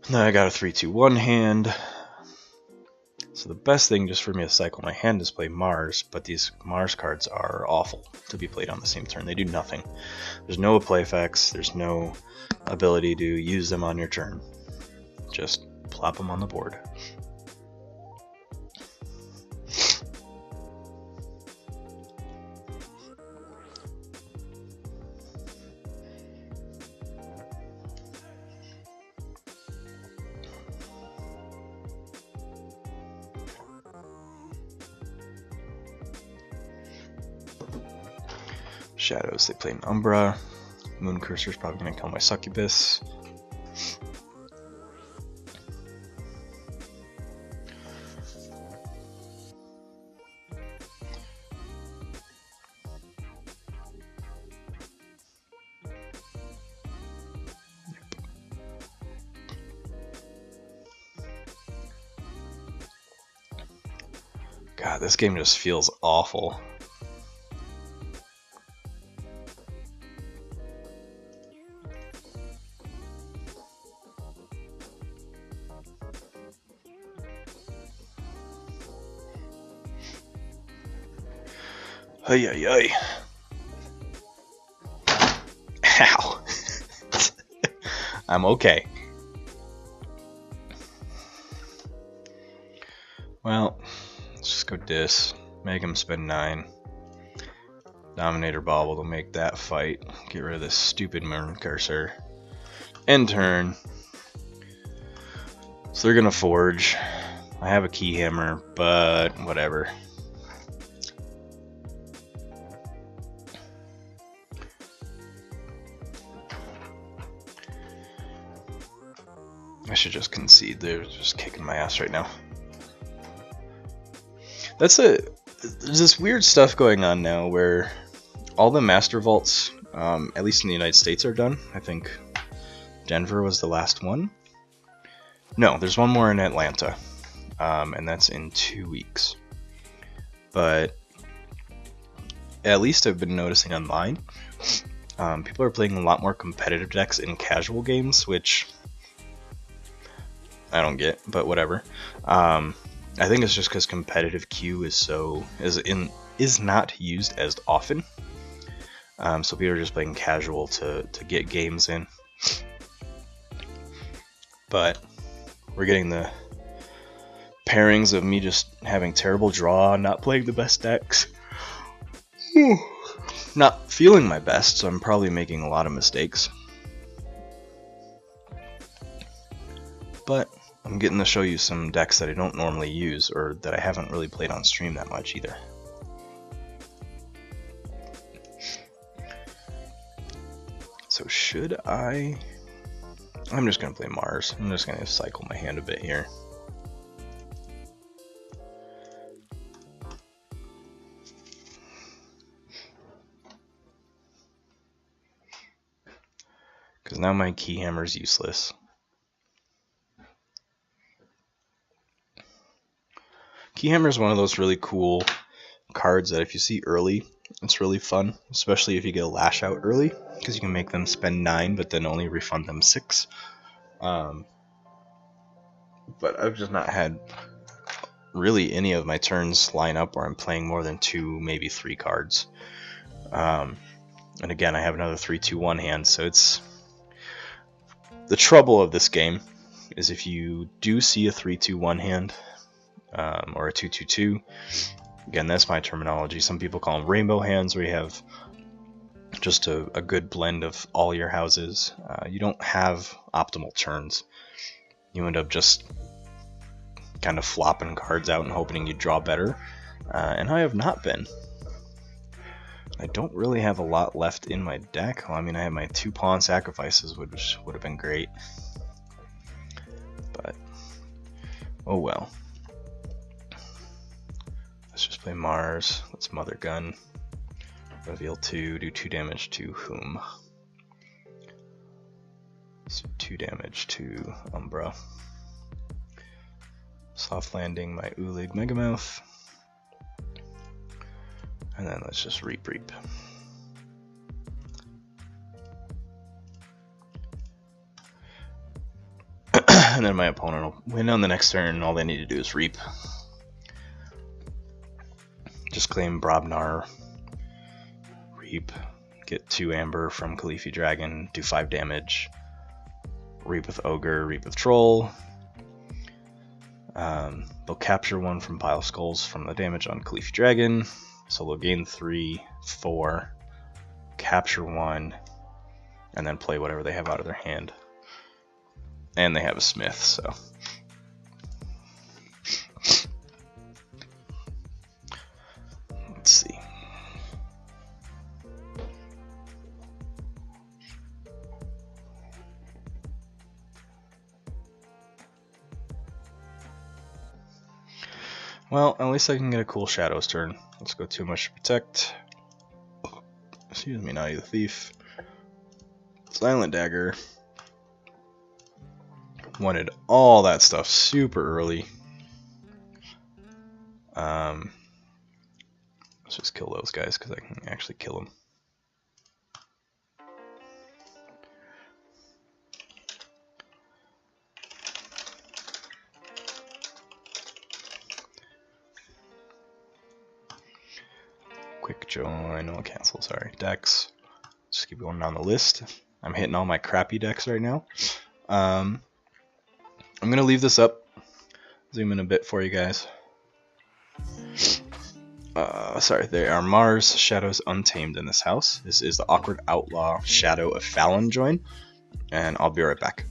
Now I got a 3/2/1 hand. So the best thing just for me to cycle my hand is play Mars, but these Mars cards are awful to be played on the same turn. They do nothing. There's no play effects, there's no ability to use them on your turn. Just plop them on the board. Shadows, they play an Umbra. Moon Cursor's probably going to kill my Succubus. God, this game just feels awful. Ay, ay, ay. Ow. I'm okay. Well, let's just go Dis. Make him spend 9. Dominator Bauble to make that fight. Get rid of this stupid Moon Cursor. End turn. So they're gonna Forge. I have a Keyhammer, but whatever. I should just concede. They're just kicking my ass right now. There's this weird stuff going on now where all the Master Vaults, at least in the United States, are done. I think Denver was the last one. No, there's one more in Atlanta, and that's in 2 weeks. But at least I've been noticing online, people are playing a lot more competitive decks in casual games, which I don't get, but whatever. I think it's just because competitive queue is not used as often, so people are just playing casual to get games in. But we're getting the pairings of me just having terrible draw, not playing the best decks, not feeling my best, so I'm probably making a lot of mistakes. But I'm getting to show you some decks that I don't normally use, or that I haven't really played on stream that much either. So should I... I'm just going to play Mars. I'm just going to cycle my hand a bit here. Because now my Keyhammer is useless. Keyhammer is one of those really cool cards that if you see early, it's really fun, especially if you get a Lash Out early, because you can make them spend 9 but then only refund them 6. But I've just not had really any of my turns line up where I'm playing more than 2, maybe 3 cards. And again, I have another 3-2-1 hand, so it's... The trouble of this game is if you do see a 3-2-1 hand, or a 2-2-2, again, that's my terminology. Some people call them rainbow hands, where you have just a good blend of all your houses. You don't have optimal turns. You end up just kind of flopping cards out and hoping you draw better. And I have not been. I don't really have a lot left in my deck. Well, I mean, I have my 2 pawn sacrifices, which would have been great. But, oh well. Let's just play Mars. Let's Mother Gun. Reveal 2, do 2 damage to whom? So 2 damage to Umbra. Soft landing my Ulig Megamouth. And then let's just Reap. And then my opponent will win on the next turn, and all they need to do is Reap. Just claim Brobnar, Reap, get 2 Amber from Khalifi Dragon, do 5 damage, Reap with Ogre, Reap with Troll. They'll capture 1 from Pile of Skulls from the damage on Khalifi Dragon, so they'll gain 3, 4, capture 1, and then play whatever they have out of their hand. And they have a Smith, so... Let's see. Well, at least I can get a cool Shadows turn. Let's go too much to protect. Excuse me, Naughty the Thief. Silent Dagger. Wanted all that stuff super early. Let's just kill those guys because I can actually kill them. Quick join, no cancel, sorry. Decks. Just keep going down the list. I'm hitting all my crappy decks right now. I'm going to leave this up. Zoom in a bit for you guys. Sorry, there are Mars Shadows Untamed in this house. This is the Awkward Outlaw Shadow of Fallon join. And I'll be right back.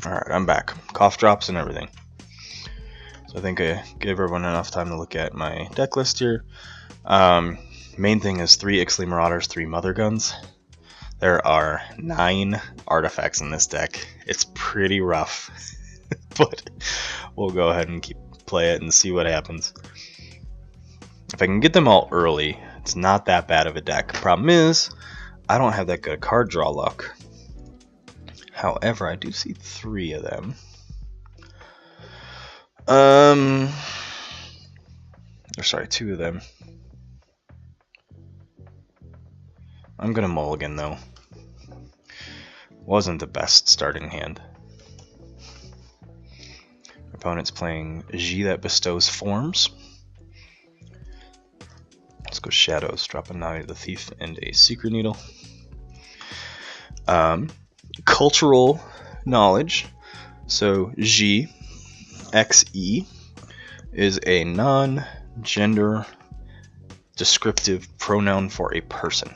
Alright, I'm back. Cough drops and everything. So I think I gave everyone enough time to look at my deck list here. Main thing is 3 Ixaly Marauders, 3 Mother Guns. There are 9 artifacts in this deck. It's pretty rough, but we'll go ahead and play it and see what happens. If I can get them all early, it's not that bad of a deck. Problem is, I don't have that good card draw luck. However, I do see 3 of them. Or sorry, 2 of them. I'm gonna mulligan though. Wasn't the best starting hand. Opponent's playing Ji that bestows forms. Let's go Shadows, drop a Nadi the Thief and a Secret Needle. Cultural knowledge. So Ji, XE, is a non-gender descriptive pronoun for a person.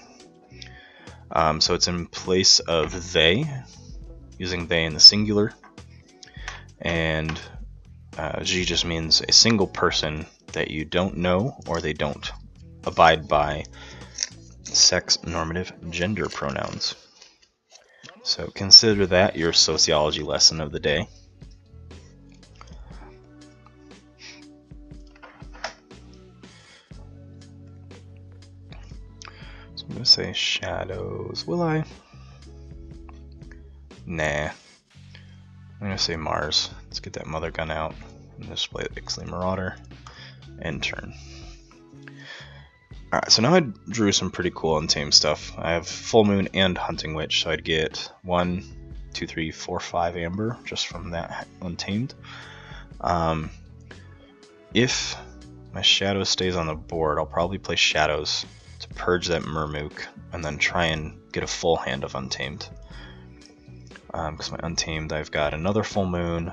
So it's in place of they, using they in the singular. And Ji just means a single person that you don't know or they don't abide by sex normative gender pronouns. So consider that your sociology lesson of the day. So I'm going to say Shadows. Will I? Nah. I'm going to say Mars. Let's get that Mother Gun out and just play the Ixaly Marauder. End turn. Alright, so now I drew some pretty cool Untamed stuff. I have Full Moon and Hunting Witch, so I'd get 1, 2, 3, 4, 5 Amber just from that Untamed. If my Shadow stays on the board, I'll probably play Shadows to purge that Murmook and then try and get a full hand of Untamed. Because my Untamed, I've got another Full Moon,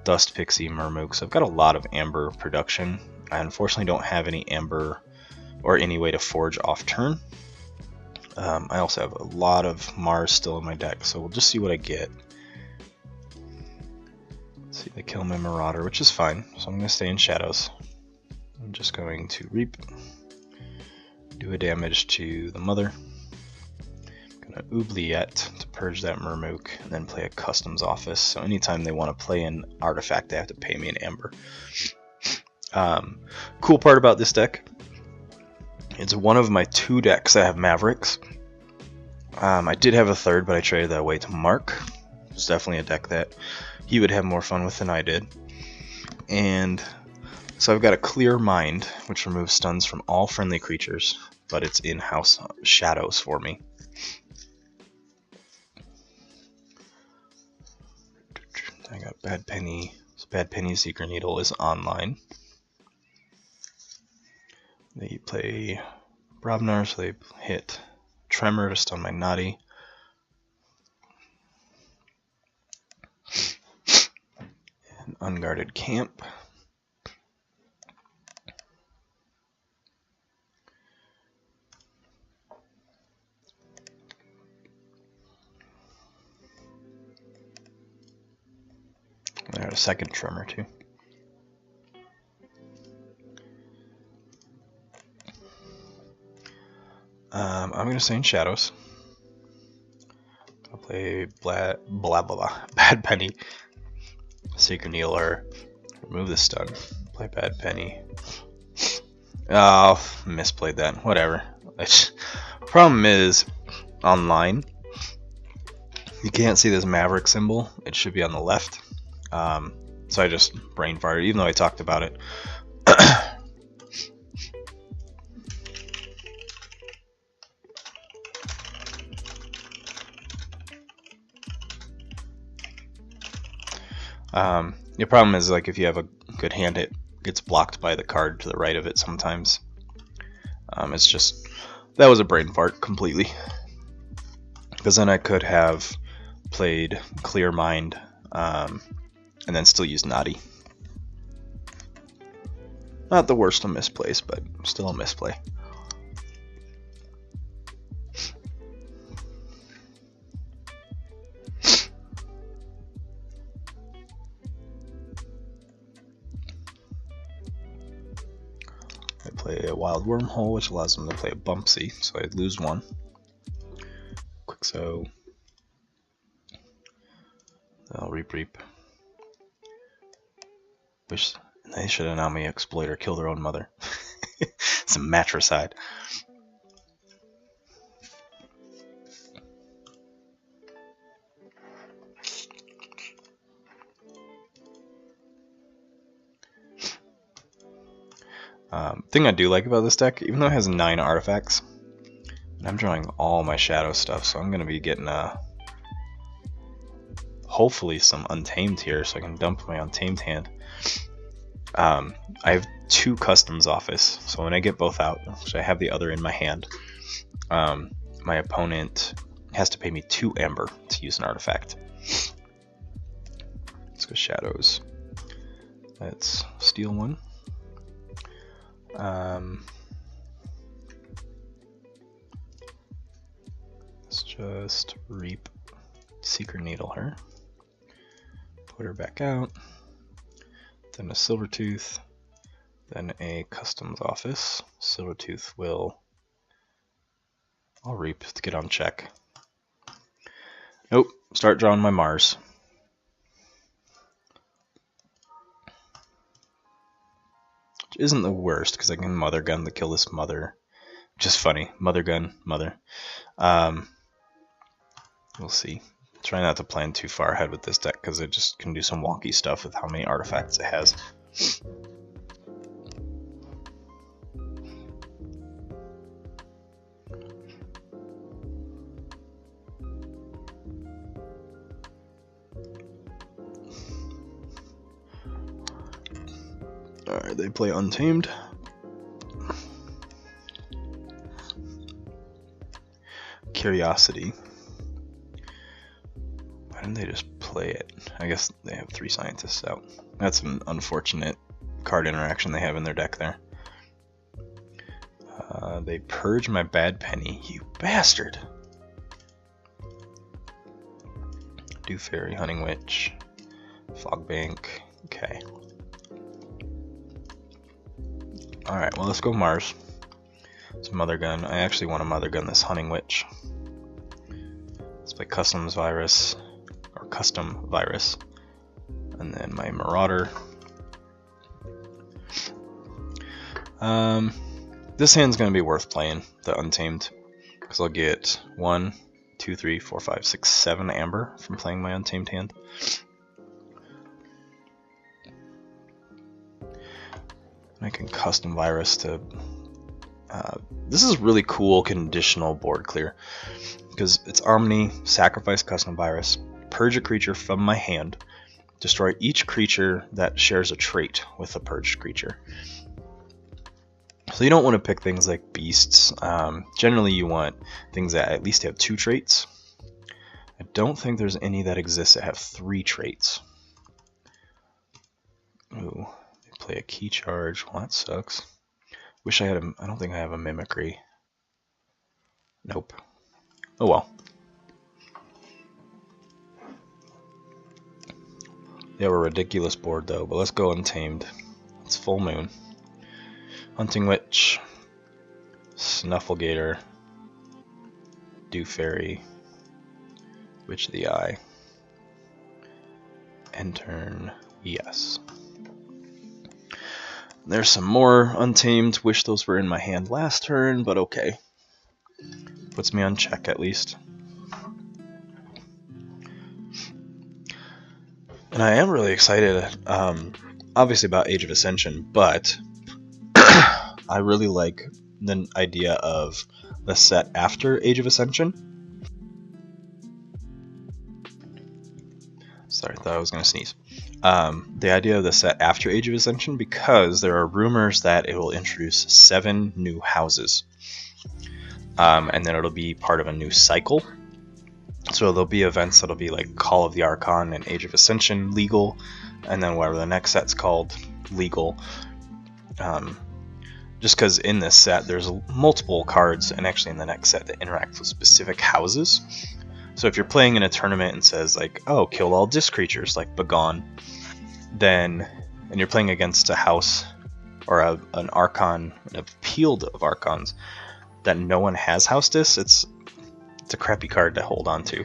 Dust Pixie, Murmook, so I've got a lot of Amber production. I unfortunately don't have any Amber or any way to forge off turn. I also have a lot of Mars still in my deck, so we'll just see what I get. Let's see, they kill my Marauder, which is fine, so I'm going to stay in Shadows. I'm just going to Reap, do a damage to the Mother. I'm going to Oubliette to purge that Murmook, and then play a Customs Office, so anytime they want to play an artifact, they have to pay me an Amber. Cool part about this deck, it's one of my 2 decks that have Mavericks. I did have a third, but I traded that away to Mark. It's definitely a deck that he would have more fun with than I did. And so I've got a Clear Mind, which removes stuns from all friendly creatures, but it's in-house Shadows for me. I got Bad Penny. So Bad Penny Secret Needle is online. They play Brobnar, so they hit Tremor to stun my Nadi. An Unguarded Camp. There's a second Tremor too. I'm going to stay in Shadows. I'll play Bad Penny, Secret Needle, or remove the stun. Play Bad Penny. Oh, misplayed that. Whatever. Problem is, online, you can't see this Maverick symbol. It should be on the left. So I just brain farted, even though I talked about it. The problem is, like, if you have a good hand, it gets blocked by the card to the right of it sometimes. It's just, that was a brain fart completely. Because then I could have played Clear Mind, and then still use Nadi. Not the worst of misplays, but still a misplay. play a Wild Wormhole, which allows them to play a Bumpsy, so I'd lose one. Quixo. I'll Reap. Wish they should have now me exploit or kill their own mother. It's a matricide. Thing I do like about this deck, even though it has 9 artifacts, I'm drawing all my shadow stuff, so I'm going to be getting hopefully some Untamed here, so I can dump my Untamed hand. I have 2 Customs Office, so when I get both out, which I have the other in my hand, my opponent has to pay me 2 Amber to use an artifact. Let's go Shadows. Let's steal one. Let's just Reap, Secret Needle her, put her back out, then a Silvertooth, then a Customs Office. Silvertooth will, I'll Reap to get on check. Nope, start drawing my Mars. Which isn't the worst, because I can Mother Gun to kill this mother. Just funny. Mother Gun, mother. We'll see. Try not to plan too far ahead with this deck, because it just can do some wonky stuff with how many artifacts it has. Alright, they play Untamed. Curiosity. Why didn't they just play it? I guess they have 3 scientists out. That's an unfortunate card interaction they have in their deck there. They purge my Bad Penny. You bastard! Do Fairy, Hunting Witch, Fogbank. Okay. Alright, well, let's go Mars. It's a Mother Gun. I actually want to Mother Gun this Hunting Witch. Let's play Customs Virus, or Custom Virus, and then my Marauder. This hand's going to be worth playing, the Untamed, because I'll get 1, 2, 3, 4, 5, 6, 7 Amber from playing my Untamed hand. I can Custom Virus to... this is really cool conditional board clear, because it's Omni, sacrifice Custom Virus, purge a creature from my hand, destroy each creature that shares a trait with a purged creature. So you don't want to pick things like beasts. Generally you want things that at least have 2 traits. I don't think there's any that exist that have 3 traits. Ooh. Play a Key Charge. Well, that sucks. Wish I had a... I don't think I have a Mimicry. Nope. Oh well. They have a ridiculous board though, but let's go Untamed. It's full moon. Hunting Witch. Snufflegator. Do Fairy. Witch of the Eye. End turn. Yes. There's some more Untamed. Wish those were in my hand last turn, but okay. Puts me on check at least. And I am really excited, obviously about Age of Ascension, but I really like the idea of the set after Age of Ascension. Sorry, I thought I was going to sneeze. The idea of the set after Age of Ascension, because there are rumors that it will introduce 7 new houses, and then it'll be part of a new cycle. So there'll be events that'll be like Call of the Archon and Age of Ascension legal, and then whatever the next set's called legal. Just because in this set there's multiple cards, and actually in the next set, that interact with specific houses. So if you're playing in a tournament and says like, oh, kill all disc creatures like Begone, then, and you're playing against a house or an Archon, a field of Archons that no one has House Dis, it's a crappy card to hold on to.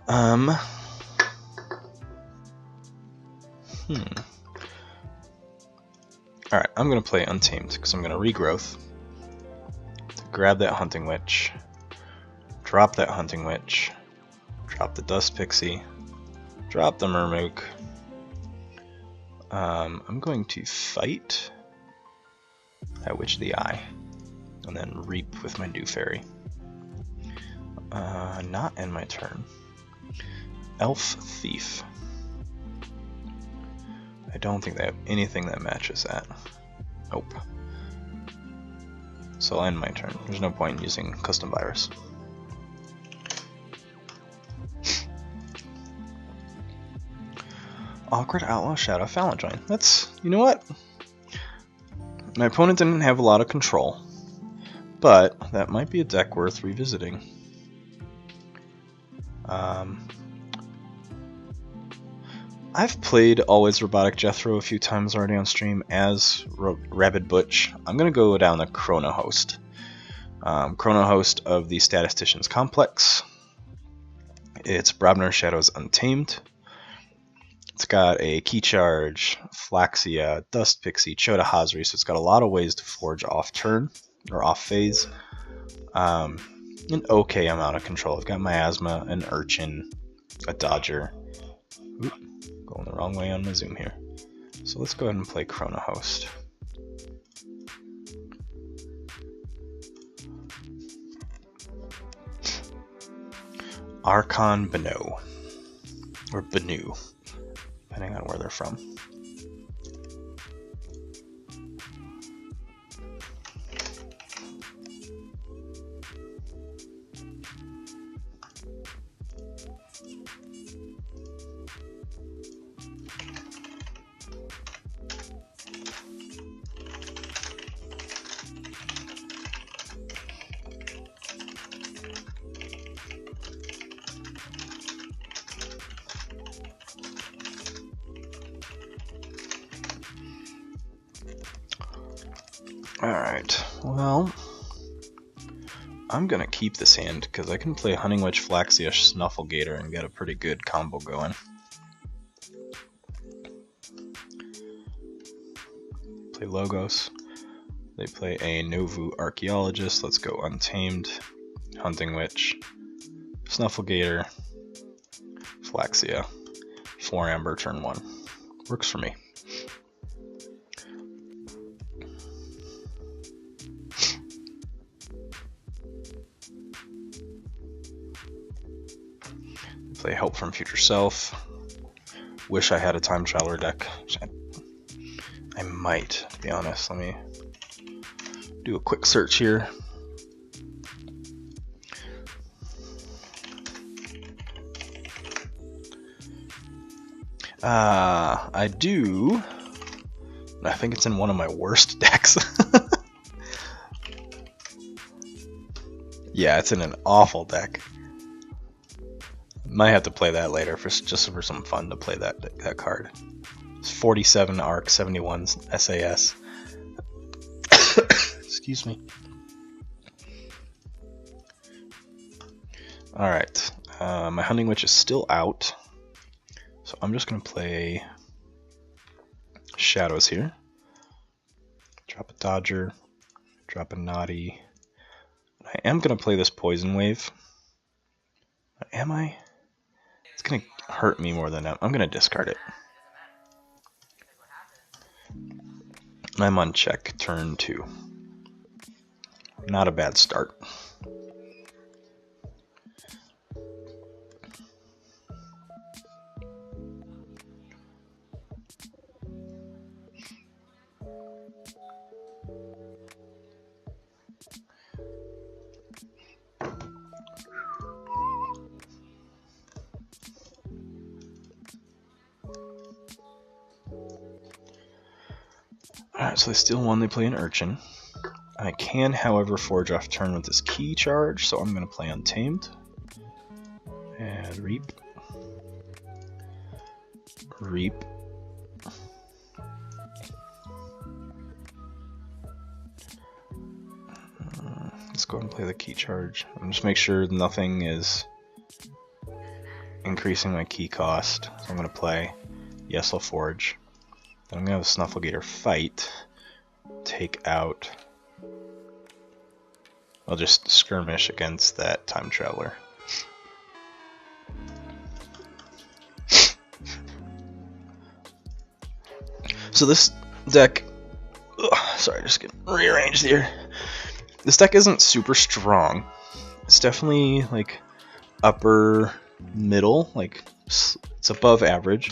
Alright, I'm going to play Untamed, because I'm going to Regrowth. Grab that Hunting Witch. Drop that Hunting Witch. Drop the Dust Pixie. Drop the Murmook. I'm going to fight that Witch of the Eye. And then Reap with my Dew Fairy. Not end my turn. Elf Thief. I don't think they have anything that matches that. Nope. So I'll end my turn. There's no point in using Custom Virus. Awkward Outlaw Shadow Phalangian. That's, you know what? My opponent didn't have a lot of control, but that might be a deck worth revisiting. I've played Always Robotic Jethro a few times already on stream as Rabid Butch. I'm going to go down the Chrono Host. Chrono Host of the Statistician's Complex. It's Brobner Shadows Untamed. It's got a Key Charge, Flaxia, Dust Pixie, Chota Hazri, so it's got a lot of ways to forge off turn, or off phase. An okay amount of control. I've got Miasma, an Urchin, a Dodger. Oop, going the wrong way on my zoom here. So let's go ahead and play Chrono Host. Archon Beno, or Benu, depending on where they're from. Alright, well, I'm gonna keep this hand because I can play Hunting Witch, Flaxia, Snufflegator and get a pretty good combo going. Play Logos. They play a Novu Archaeologist. Let's go Untamed, Hunting Witch, Snufflegator, Flaxia, 4 Amber, turn 1. Works for me. Play Help from Future Self. Wish I had a Time Traveler deck. I might, to be honest. Let me do a quick search here. I do. I think it's in one of my worst decks. Yeah, it's in an awful deck. Might have to play that later just for some fun to play that card. It's 47 Arc, 71 SAS. Excuse me. Alright, my Hunting Witch is still out, so I'm just going to play Shadows here. Drop a Dodger, drop a Naughty. I am going to play this Poison Wave. Am I? It's going to hurt me more than that. I'm going to discard it. I'm on check, turn 2. Not a bad start. Alright, so they steal 1, they play an Urchin. I can, however, forge off turn with this Key Charge, so I'm going to play Untamed. And Reap. Reap. go ahead and play the key charge. And just make sure nothing is increasing my key cost. So I'm going to play Yesel Forge. Then I'm going to have a Snufflegator fight. Take out... I'll just skirmish against that Time Traveler. So this deck... sorry, just getting rearranged here. This deck isn't super strong. It's definitely like upper middle, like it's above average.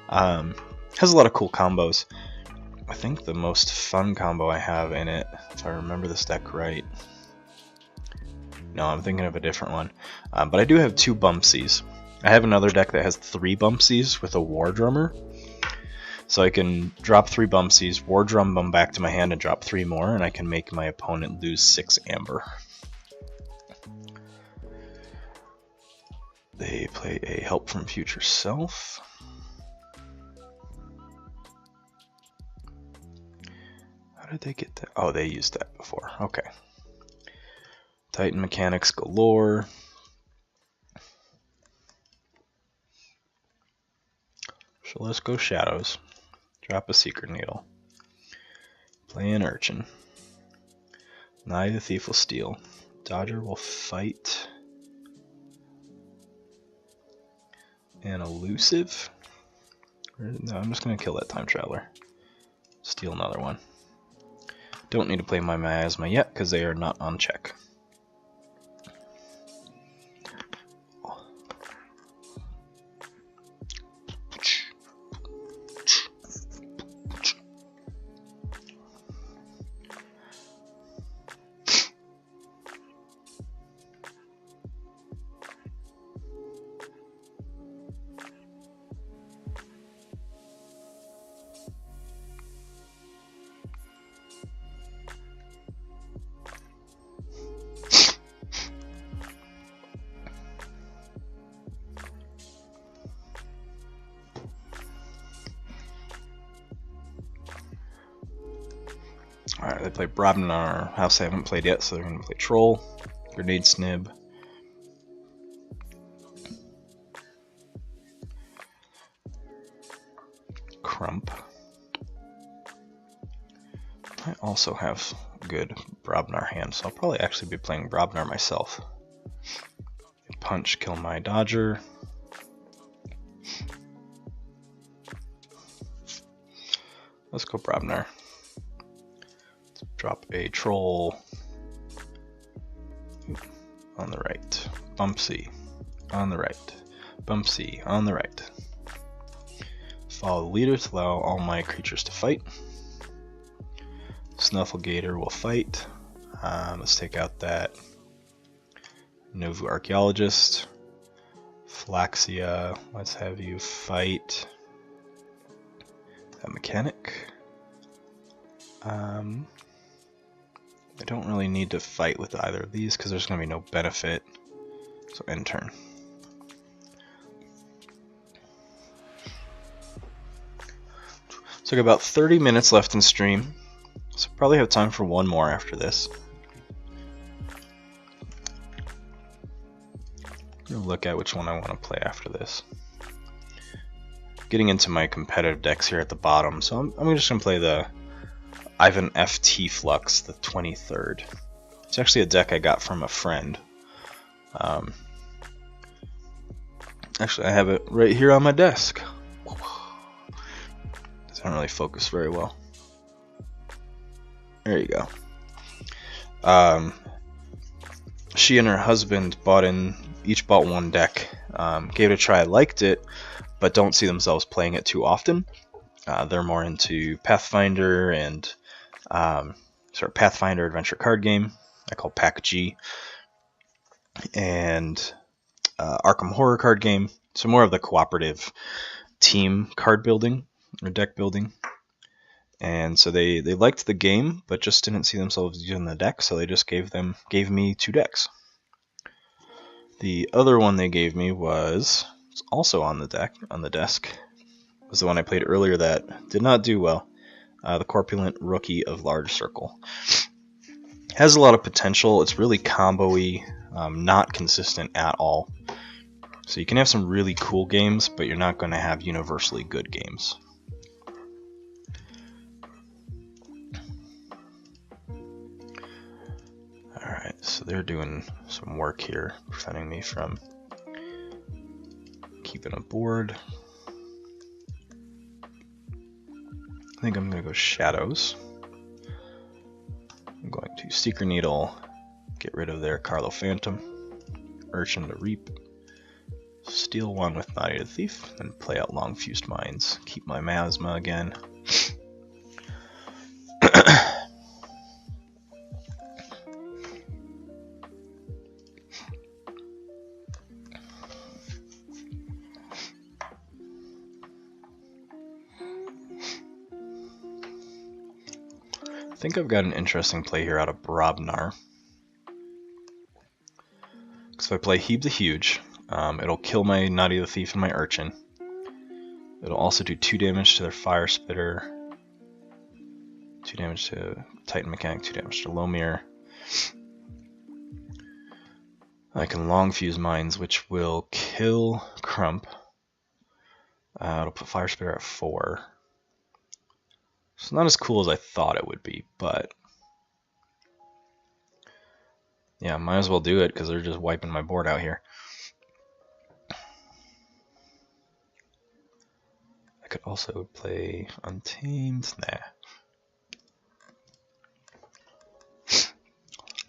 Has a lot of cool combos. I think the most fun combo I have in it, if I remember this deck right. No, I'm thinking of a different one. But I do have 2 Bumpsies. I have another deck that has 3 Bumpsies with a War Drummer. So I can drop 3 Bumpsies, War Drum them back to my hand and drop 3 more, and I can make my opponent lose 6 Amber. They play a Help from Future Self. How did they get that? Oh, they used that before. Okay. Titan Mechanics galore. So let's go Shadows. Drop a Secret Needle. Play an Urchin. Nye the Thief will steal. Dodger will fight. An Elusive. No, I'm just going to kill that Time Traveler. Steal another one. Don't need to play my Miasma yet because they are not on check. Alright, they play Brobden on our house I haven't played yet, so they're going to play Troll, Grenade Snib. Crump. I also have good Brobnar hand, so I'll probably actually be playing Brobnar myself. Punch, kill my Dodger. Let's go Brobnar. Let's drop a Troll on the right. Bumpsy on the right. Bumpsy on the right. Follow the leader to allow all my creatures to fight. Snufflegator will fight. Let's take out that Novu Archaeologist. Flaxia, let's have you fight that Mechanic. I don't really need to fight with either of these because there's going to be no benefit. So end turn. So I got about 30 minutes left in stream. So probably have time for one more after this. I'm gonna look at which one I want to play after this. Getting into my competitive decks here at the bottom, so I'm just gonna play the Ivan FT Flux, the 23rd. It's actually a deck I got from a friend. Actually, I have it right here on my desk. Doesn't really focus very well. There you go. She and her husband each bought one deck, gave it a try, liked it, but don't see themselves playing it too often. They're more into Pathfinder and Pathfinder adventure card game, I call Pack G, and Arkham Horror card game, so more of the cooperative team card building or deck building. And so they liked the game, but just didn't see themselves using the deck, so they just gave me 2 decks. The other one they gave me was also on the desk. Was the one I played earlier that did not do well. The Corpulent Rookie of Large Circle. Has a lot of potential. It's really combo-y, not consistent at all. So you can have some really cool games, but you're not going to have universally good games. Alright, so they're doing some work here, preventing me from keeping a board. I think I'm going to go Shadows. I'm going to Seeker Needle, get rid of their Carlo Phantom, Urchin to Reap, steal one with Naughty the Thief, and play out Long Fused Minds. Keep my Miasma again. I think I've got an interesting play here out of Brobnar. Because if I play Heeb the Huge, it'll kill my Naughty the Thief and my Urchin. It'll also do 2 damage to their Fire Spitter, 2 damage to Titan Mechanic, 2 damage to Lomir. I can Long Fuse Mines, which will kill Crump. It'll put Fire Spitter at 4. It's not as cool as I thought it would be, but yeah, might as well do it because they're just wiping my board out here. I could also play Untamed. Nah.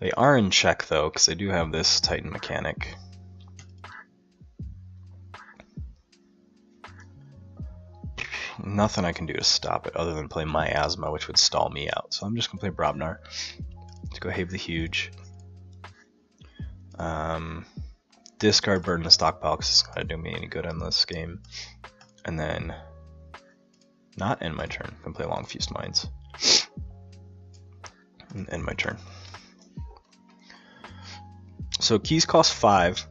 They are in check though, because they do have this Titan Mechanic. Nothing I can do to stop it other than play Miasma, which would stall me out. So I'm just going to play Brobnar to go Heeb the Huge. Discard Burden the Stockpile because it's not going to do me any good in this game. And then not end my turn. I'm going to play Long Fused Minds. And end my turn. So keys cost 5.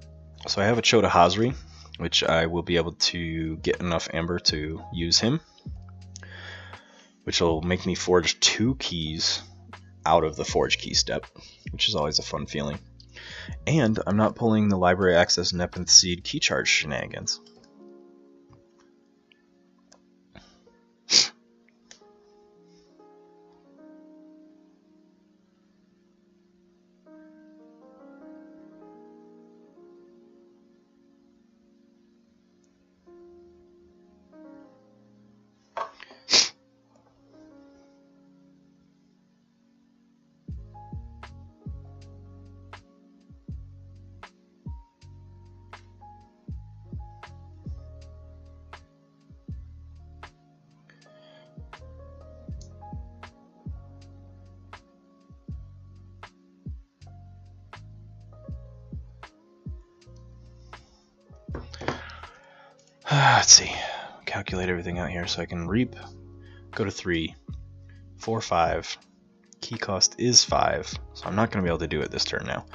So I have a Chota Hazri, which I will be able to get enough amber to use him, which will make me forge 2 keys out of the forge key step, which is always a fun feeling. And I'm not pulling the Library Access Nepenthe Seed key charge shenanigans. Let's see. Calculate everything out here so I can reap. Go to 3, 4, 5. Key cost is 5, so I'm not going to be able to do it this turn now.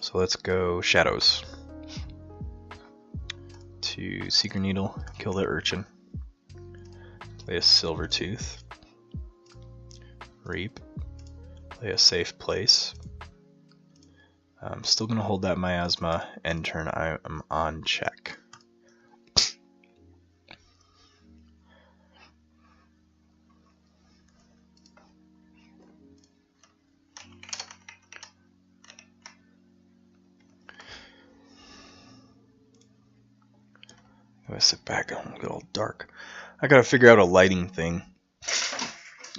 So let's go Shadows. To Seeker Needle, kill the Urchin. Play a Silvertooth. Reap. Play a Safe Place. I'm still going to hold that Miasma. End turn, I am on check. I'm gonna sit back and get all dark. I gotta figure out a lighting thing.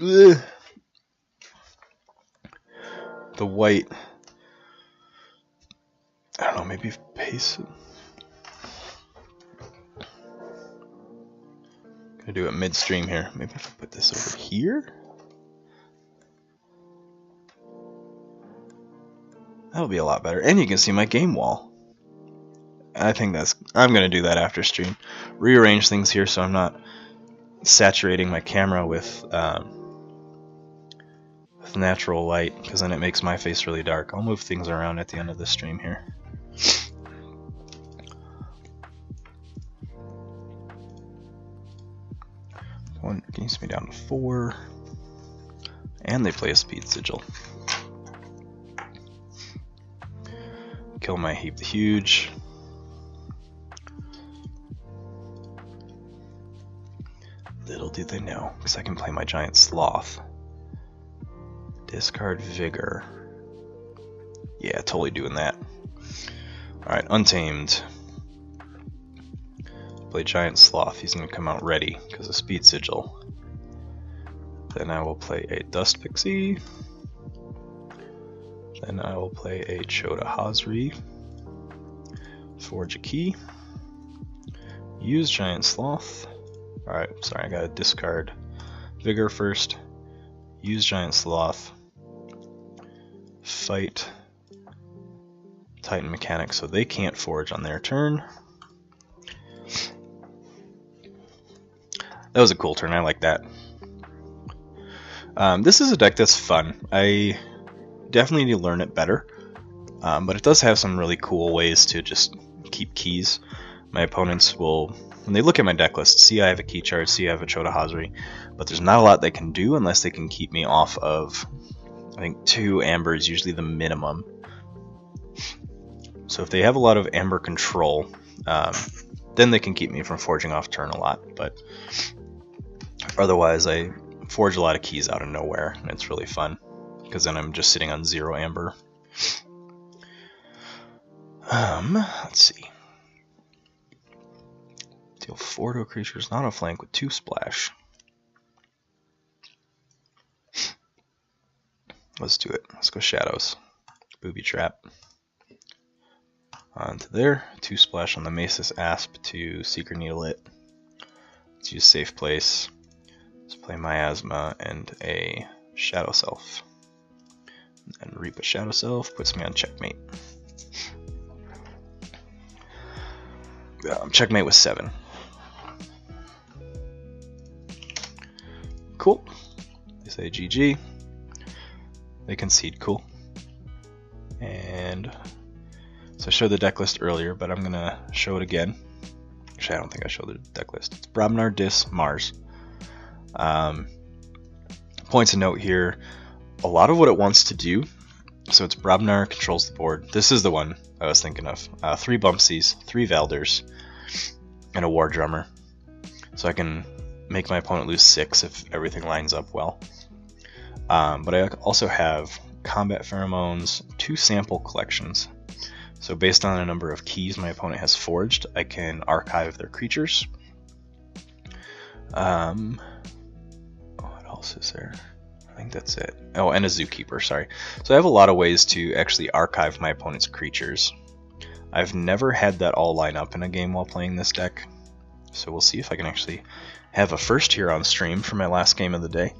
Ugh. The white. I don't know, maybe pace it. Gonna do it midstream here. Maybe if I put this over here. That'll be a lot better. And you can see my game wall. I think I'm gonna do that after stream. Rearrange things here so I'm not saturating my camera with natural light, because then it makes my face really dark. I'll move things around at the end of the stream here. One gets me down to 4. And they play a Speed Sigil. Kill my Heap the Huge. Little do they know, because I can play my Giant Sloth. Discard Vigor. Yeah, totally doing that. Alright, Untamed. Play Giant Sloth. He's going to come out ready because of Speed Sigil. Then I will play a Dust Pixie. Then I will play a Chota Hazri. Forge a Key. Use Giant Sloth. Alright, sorry, I gotta discard Vigor first. Use Giant Sloth. Fight Titan Mechanic so they can't forge on their turn. That was a cool turn, I like that. This is a deck that's fun. I definitely need to learn it better, but it does have some really cool ways to just keep keys. My opponents will, when they look at my deck list, see I have a key charge, see I have a Chota Hazri, but there's not a lot they can do unless they can keep me off of, I think, 2 amber is usually the minimum. So if they have a lot of amber control, then they can keep me from forging off turn a lot, but otherwise I forge a lot of keys out of nowhere, and it's really fun, because then I'm just sitting on 0 amber. Let's see. Deal 4 to a creature's not a flank with 2 splash. Let's do it. Let's go Shadows. Booby Trap. Onto there. 2 splash on the Masis Asp to Seeker Needle it. Let's use Safe Place. Let's play Miasma and a Shadow Self. And reap a Shadow Self puts me on checkmate. Checkmate with 7. Cool. They say GG. They concede. Cool. And so I showed the deck list earlier, but I'm gonna show it again. Actually, I don't think I showed the deck list. It's Brobnar, Dis, Mars. Points of note here. A lot of what it wants to do. So it's Brobnar controls the board. This is the one I was thinking of. 3 Bumpsies, 3 Valders, and a War Drummer. So I can make my opponent lose 6 if everything lines up well. But I also have Combat Pheromones, 2 Sample Collections. So based on a number of keys my opponent has forged, I can archive their creatures. What else is there? I think that's it. Oh, and a Zookeeper, sorry. So I have a lot of ways to actually archive my opponent's creatures. I've never had that all line up in a game while playing this deck. So we'll see if I can actually have a first here on stream for my last game of the day.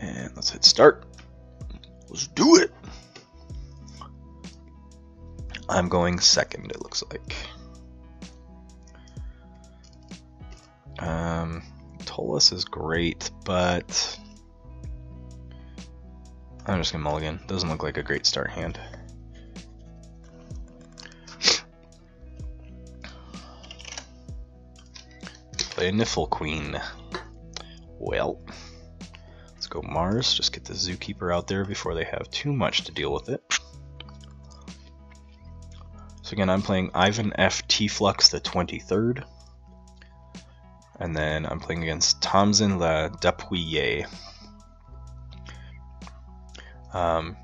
And let's hit start. Let's do it. I'm going second, it looks like. Tolus is great, but I'm just gonna mulligan. Doesn't look like a great start hand. Play a Niffle Queen. Well, let's go Mars. Just get the Zookeeper out there before they have too much to deal with it. So again, I'm playing Ivan F. T-Flux the 23rd. And then I'm playing against Tamsin La Dapouille. I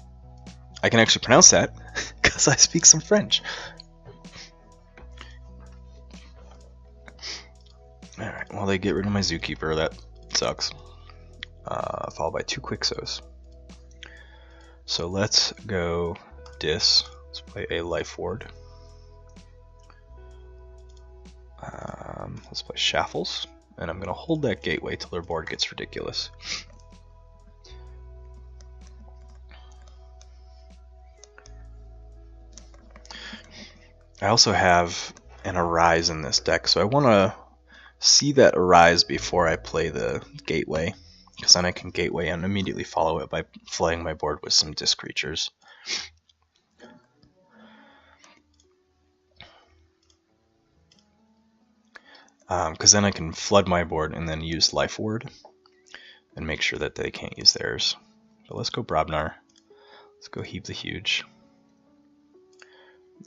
can actually pronounce that because I speak some French. Alright, well, they get rid of my Zookeeper. That sucks. Followed by 2 Quixos. So let's go Dis. Let's play a Life Ward. Let's play Shaffles, and I'm going to hold that Gateway till their board gets ridiculous. I also have an Arise in this deck, so I want to see that Arise before I play the Gateway. because then I can gateway and immediately follow it by flooding my board with some disc creatures. Because then I can flood my board and then use Life Ward and make sure that they can't use theirs. So let's go Brobnar. Let's go Heap the Huge.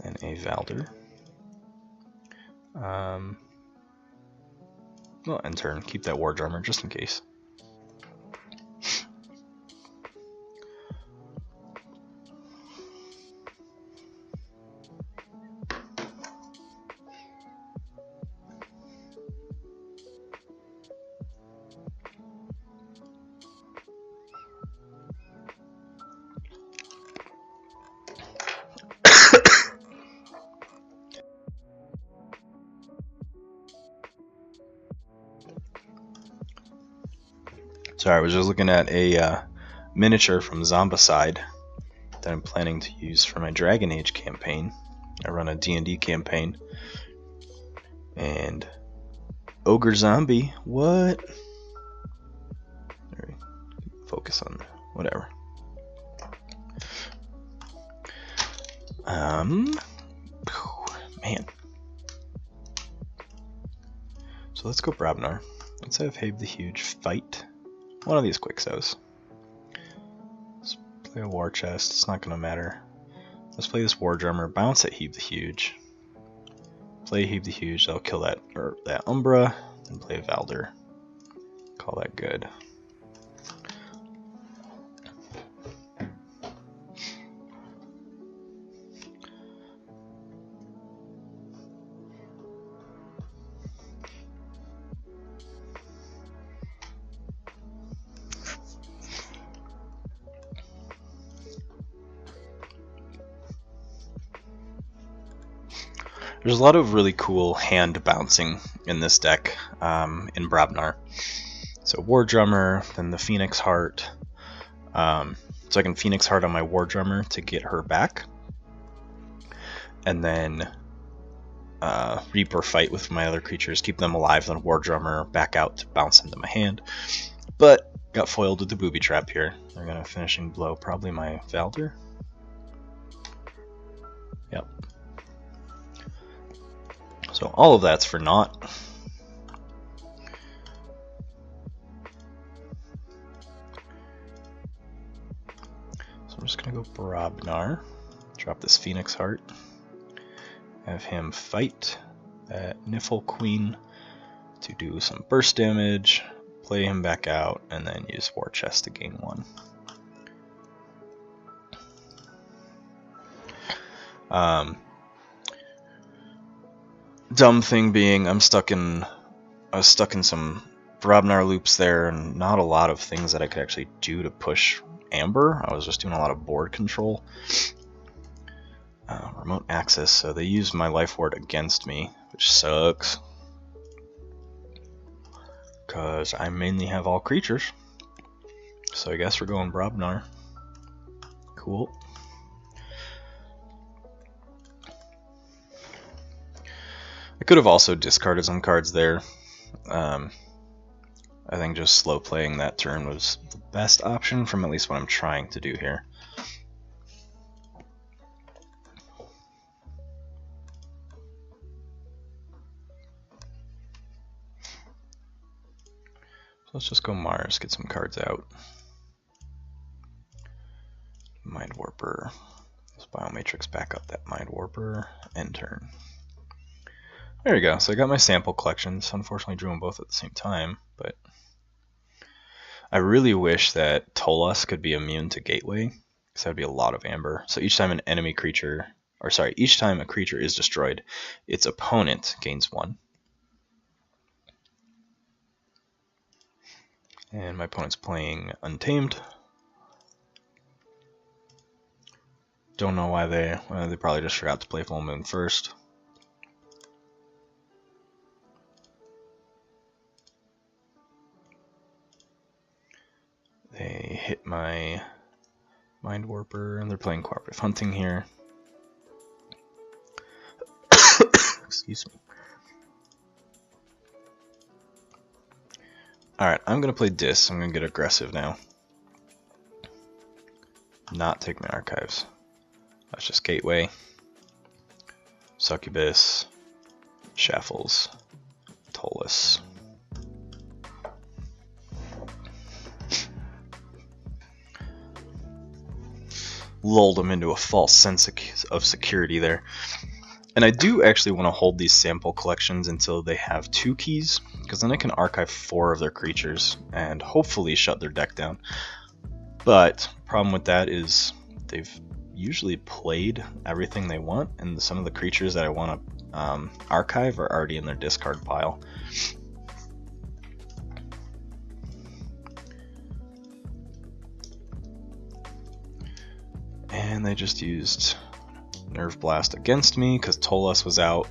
And a Valder. Well, end turn. Keep that War Drummer just in case. Sorry, I was just looking at a miniature from Zombicide that I'm planning to use for my Dragon Age campaign. I run a D&D campaign. And Ogre Zombie, what? Focus on whatever. Man. So let's go Brobnar. Let's have Habe the Huge fight one of these Quixos. Let's play a War Chest, it's not going to matter. Let's play this War Drummer, bounce at Heap the Huge. Play Heap the Huge, that'll kill that Umbra, then play Valder. Call that good. There's a lot of really cool hand bouncing in this deck in Brobnar. So War Drummer, then the Phoenix Heart. So I can Phoenix Heart on my War Drummer to get her back. And then Reaper fight with my other creatures, keep them alive, then War Drummer back out to bounce into my hand. But got foiled with the booby trap here. They're going to finishing blow probably my Valder. Yep. So all of that's for naught. So I'm just going to go Brobnar, drop this Phoenix Heart, have him fight that Niffle Queen to do some burst damage, play him back out, and then use War Chest to gain 1. Dumb thing being, I was stuck in some Brobnar loops there, and not a lot of things that I could actually do to push Amber. I was just doing a lot of board control. Remote access, so they used my Life Ward against me, which sucks. Because I mainly have all creatures. So I guess we're going Brobnar. Cool. I could have also discarded some cards there. I think just slow playing that turn was the best option from at least what I'm trying to do here. So let's just go Mars, get some cards out. Mind Warper. Let's Biomatrix back up that Mind Warper. End turn. There we go. So I got my sample collections. Unfortunately, drew them both at the same time, but I really wish that Tolas could be immune to Gateway, because that would be a lot of Amber. So each time an enemy creature, or sorry, each time a creature is destroyed, its opponent gains 1. And my opponent's playing Untamed. Don't know why they probably just forgot to play Full Moon first. They hit my Mind Warper, and they're playing Cooperative Hunting here. Excuse me. Alright, I'm going to play Dis. I'm going to get aggressive now. Not take my archives. That's just Gateway, Succubus, Shaffles, Tolus. Lulled them into a false sense of security there. And I do actually want to hold these sample collections until they have 2 keys, because then I can archive 4 of their creatures and hopefully shut their deck down. But problem with that is they've usually played everything they want, and some of the creatures that I want to archive are already in their discard pile. And they just used Nerve Blast against me because Tolus was out.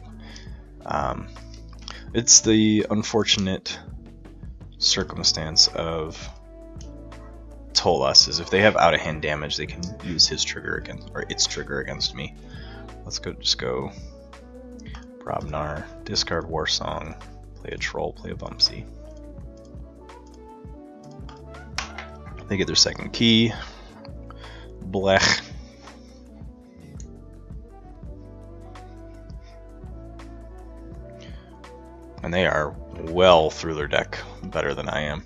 It's the unfortunate circumstance of Tolus is if they have out of hand damage, they can use his trigger against, or its trigger against me. Let's just go Brobnar, discard Warsong, play a Troll, play a Bumpsy. They get their second key. Blech. And they are well through their deck, better than I am.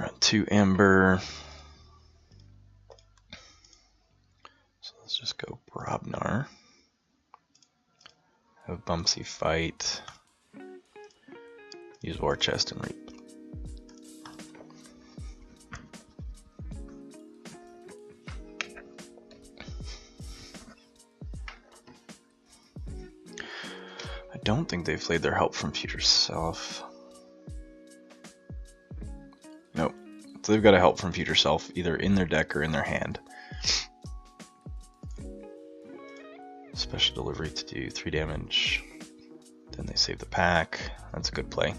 Run 2 Amber. So let's just go Brobnar. Have Bumpsy fight. Use War Chest and Reap. I don't think they've played their Help from Future Self. Nope. So they've got a Help from Future Self either in their deck or in their hand. Special Delivery to do 3 damage. Then they save the pack. That's a good play.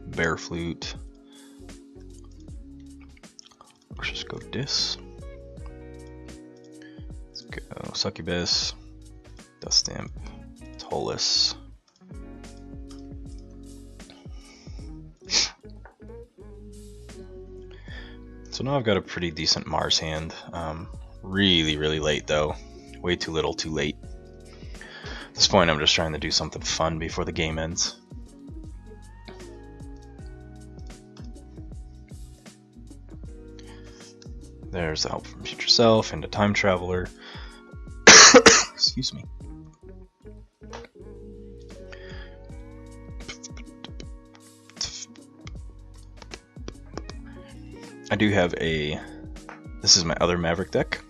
Bear Flute. Let's just go Dis. Let's go Succubus, Dust Imp, Tolus. So now I've got a pretty decent Mars hand. Really late though. Way too little, too late. At this point I'm just trying to do something fun before the game ends. There's the Help from Future Self into Time Traveler. Excuse me. I do have a... This is my other Maverick deck.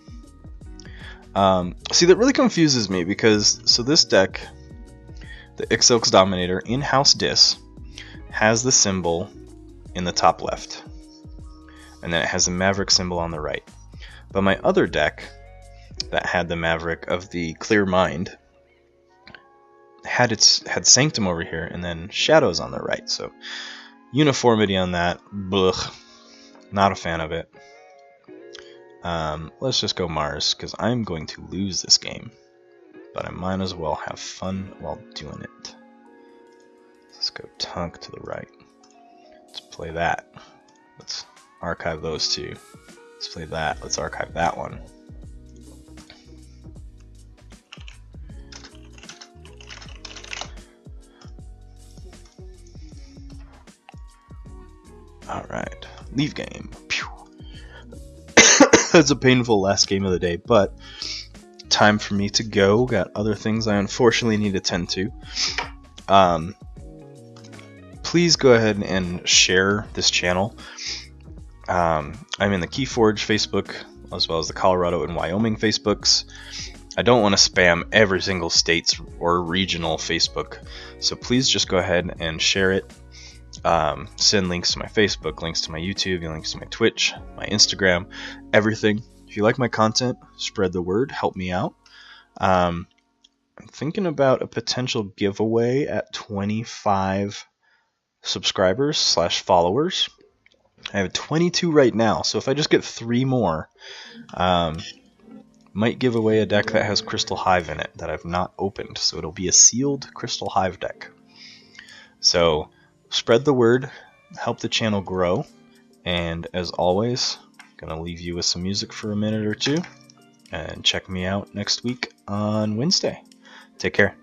See, that really confuses me because... So this deck, the Ixox Dominator in House Dis, has the symbol in the top left. And then it has the Maverick symbol on the right. But my other deck, that had the Maverick of the Clear Mind, had Sanctum over here and then Shadows on the right. So uniformity on that, blech. Not a fan of it. Let's just go Mars, because I'm going to lose this game. But I might as well have fun while doing it. Let's go Tunk to the right. Let's play that. Let's archive those two. Let's play that. Let's archive that one. Alright. Leave game. Pew. That's a painful last game of the day, but time for me to go. Got other things I unfortunately need to tend to. Please go ahead and share this channel. I'm in the Keyforge Facebook, as well as the Colorado and Wyoming Facebooks. I don't want to spam every single state's or regional Facebook, so please just go ahead and share it. Send links to my Facebook, links to my YouTube, links to my Twitch, my Instagram, everything. if you like my content, spread the word, help me out. I'm thinking about a potential giveaway at 25 subscribers / followers. I have 22 right now, so if I just get 3 more, might give away a deck that has Crystal Hive in it that I've not opened, so it'll be a sealed Crystal Hive deck. So spread the word, help the channel grow, and as always, I'm gonna leave you with some music for a minute or two, and check me out next week on Wednesday. Take care.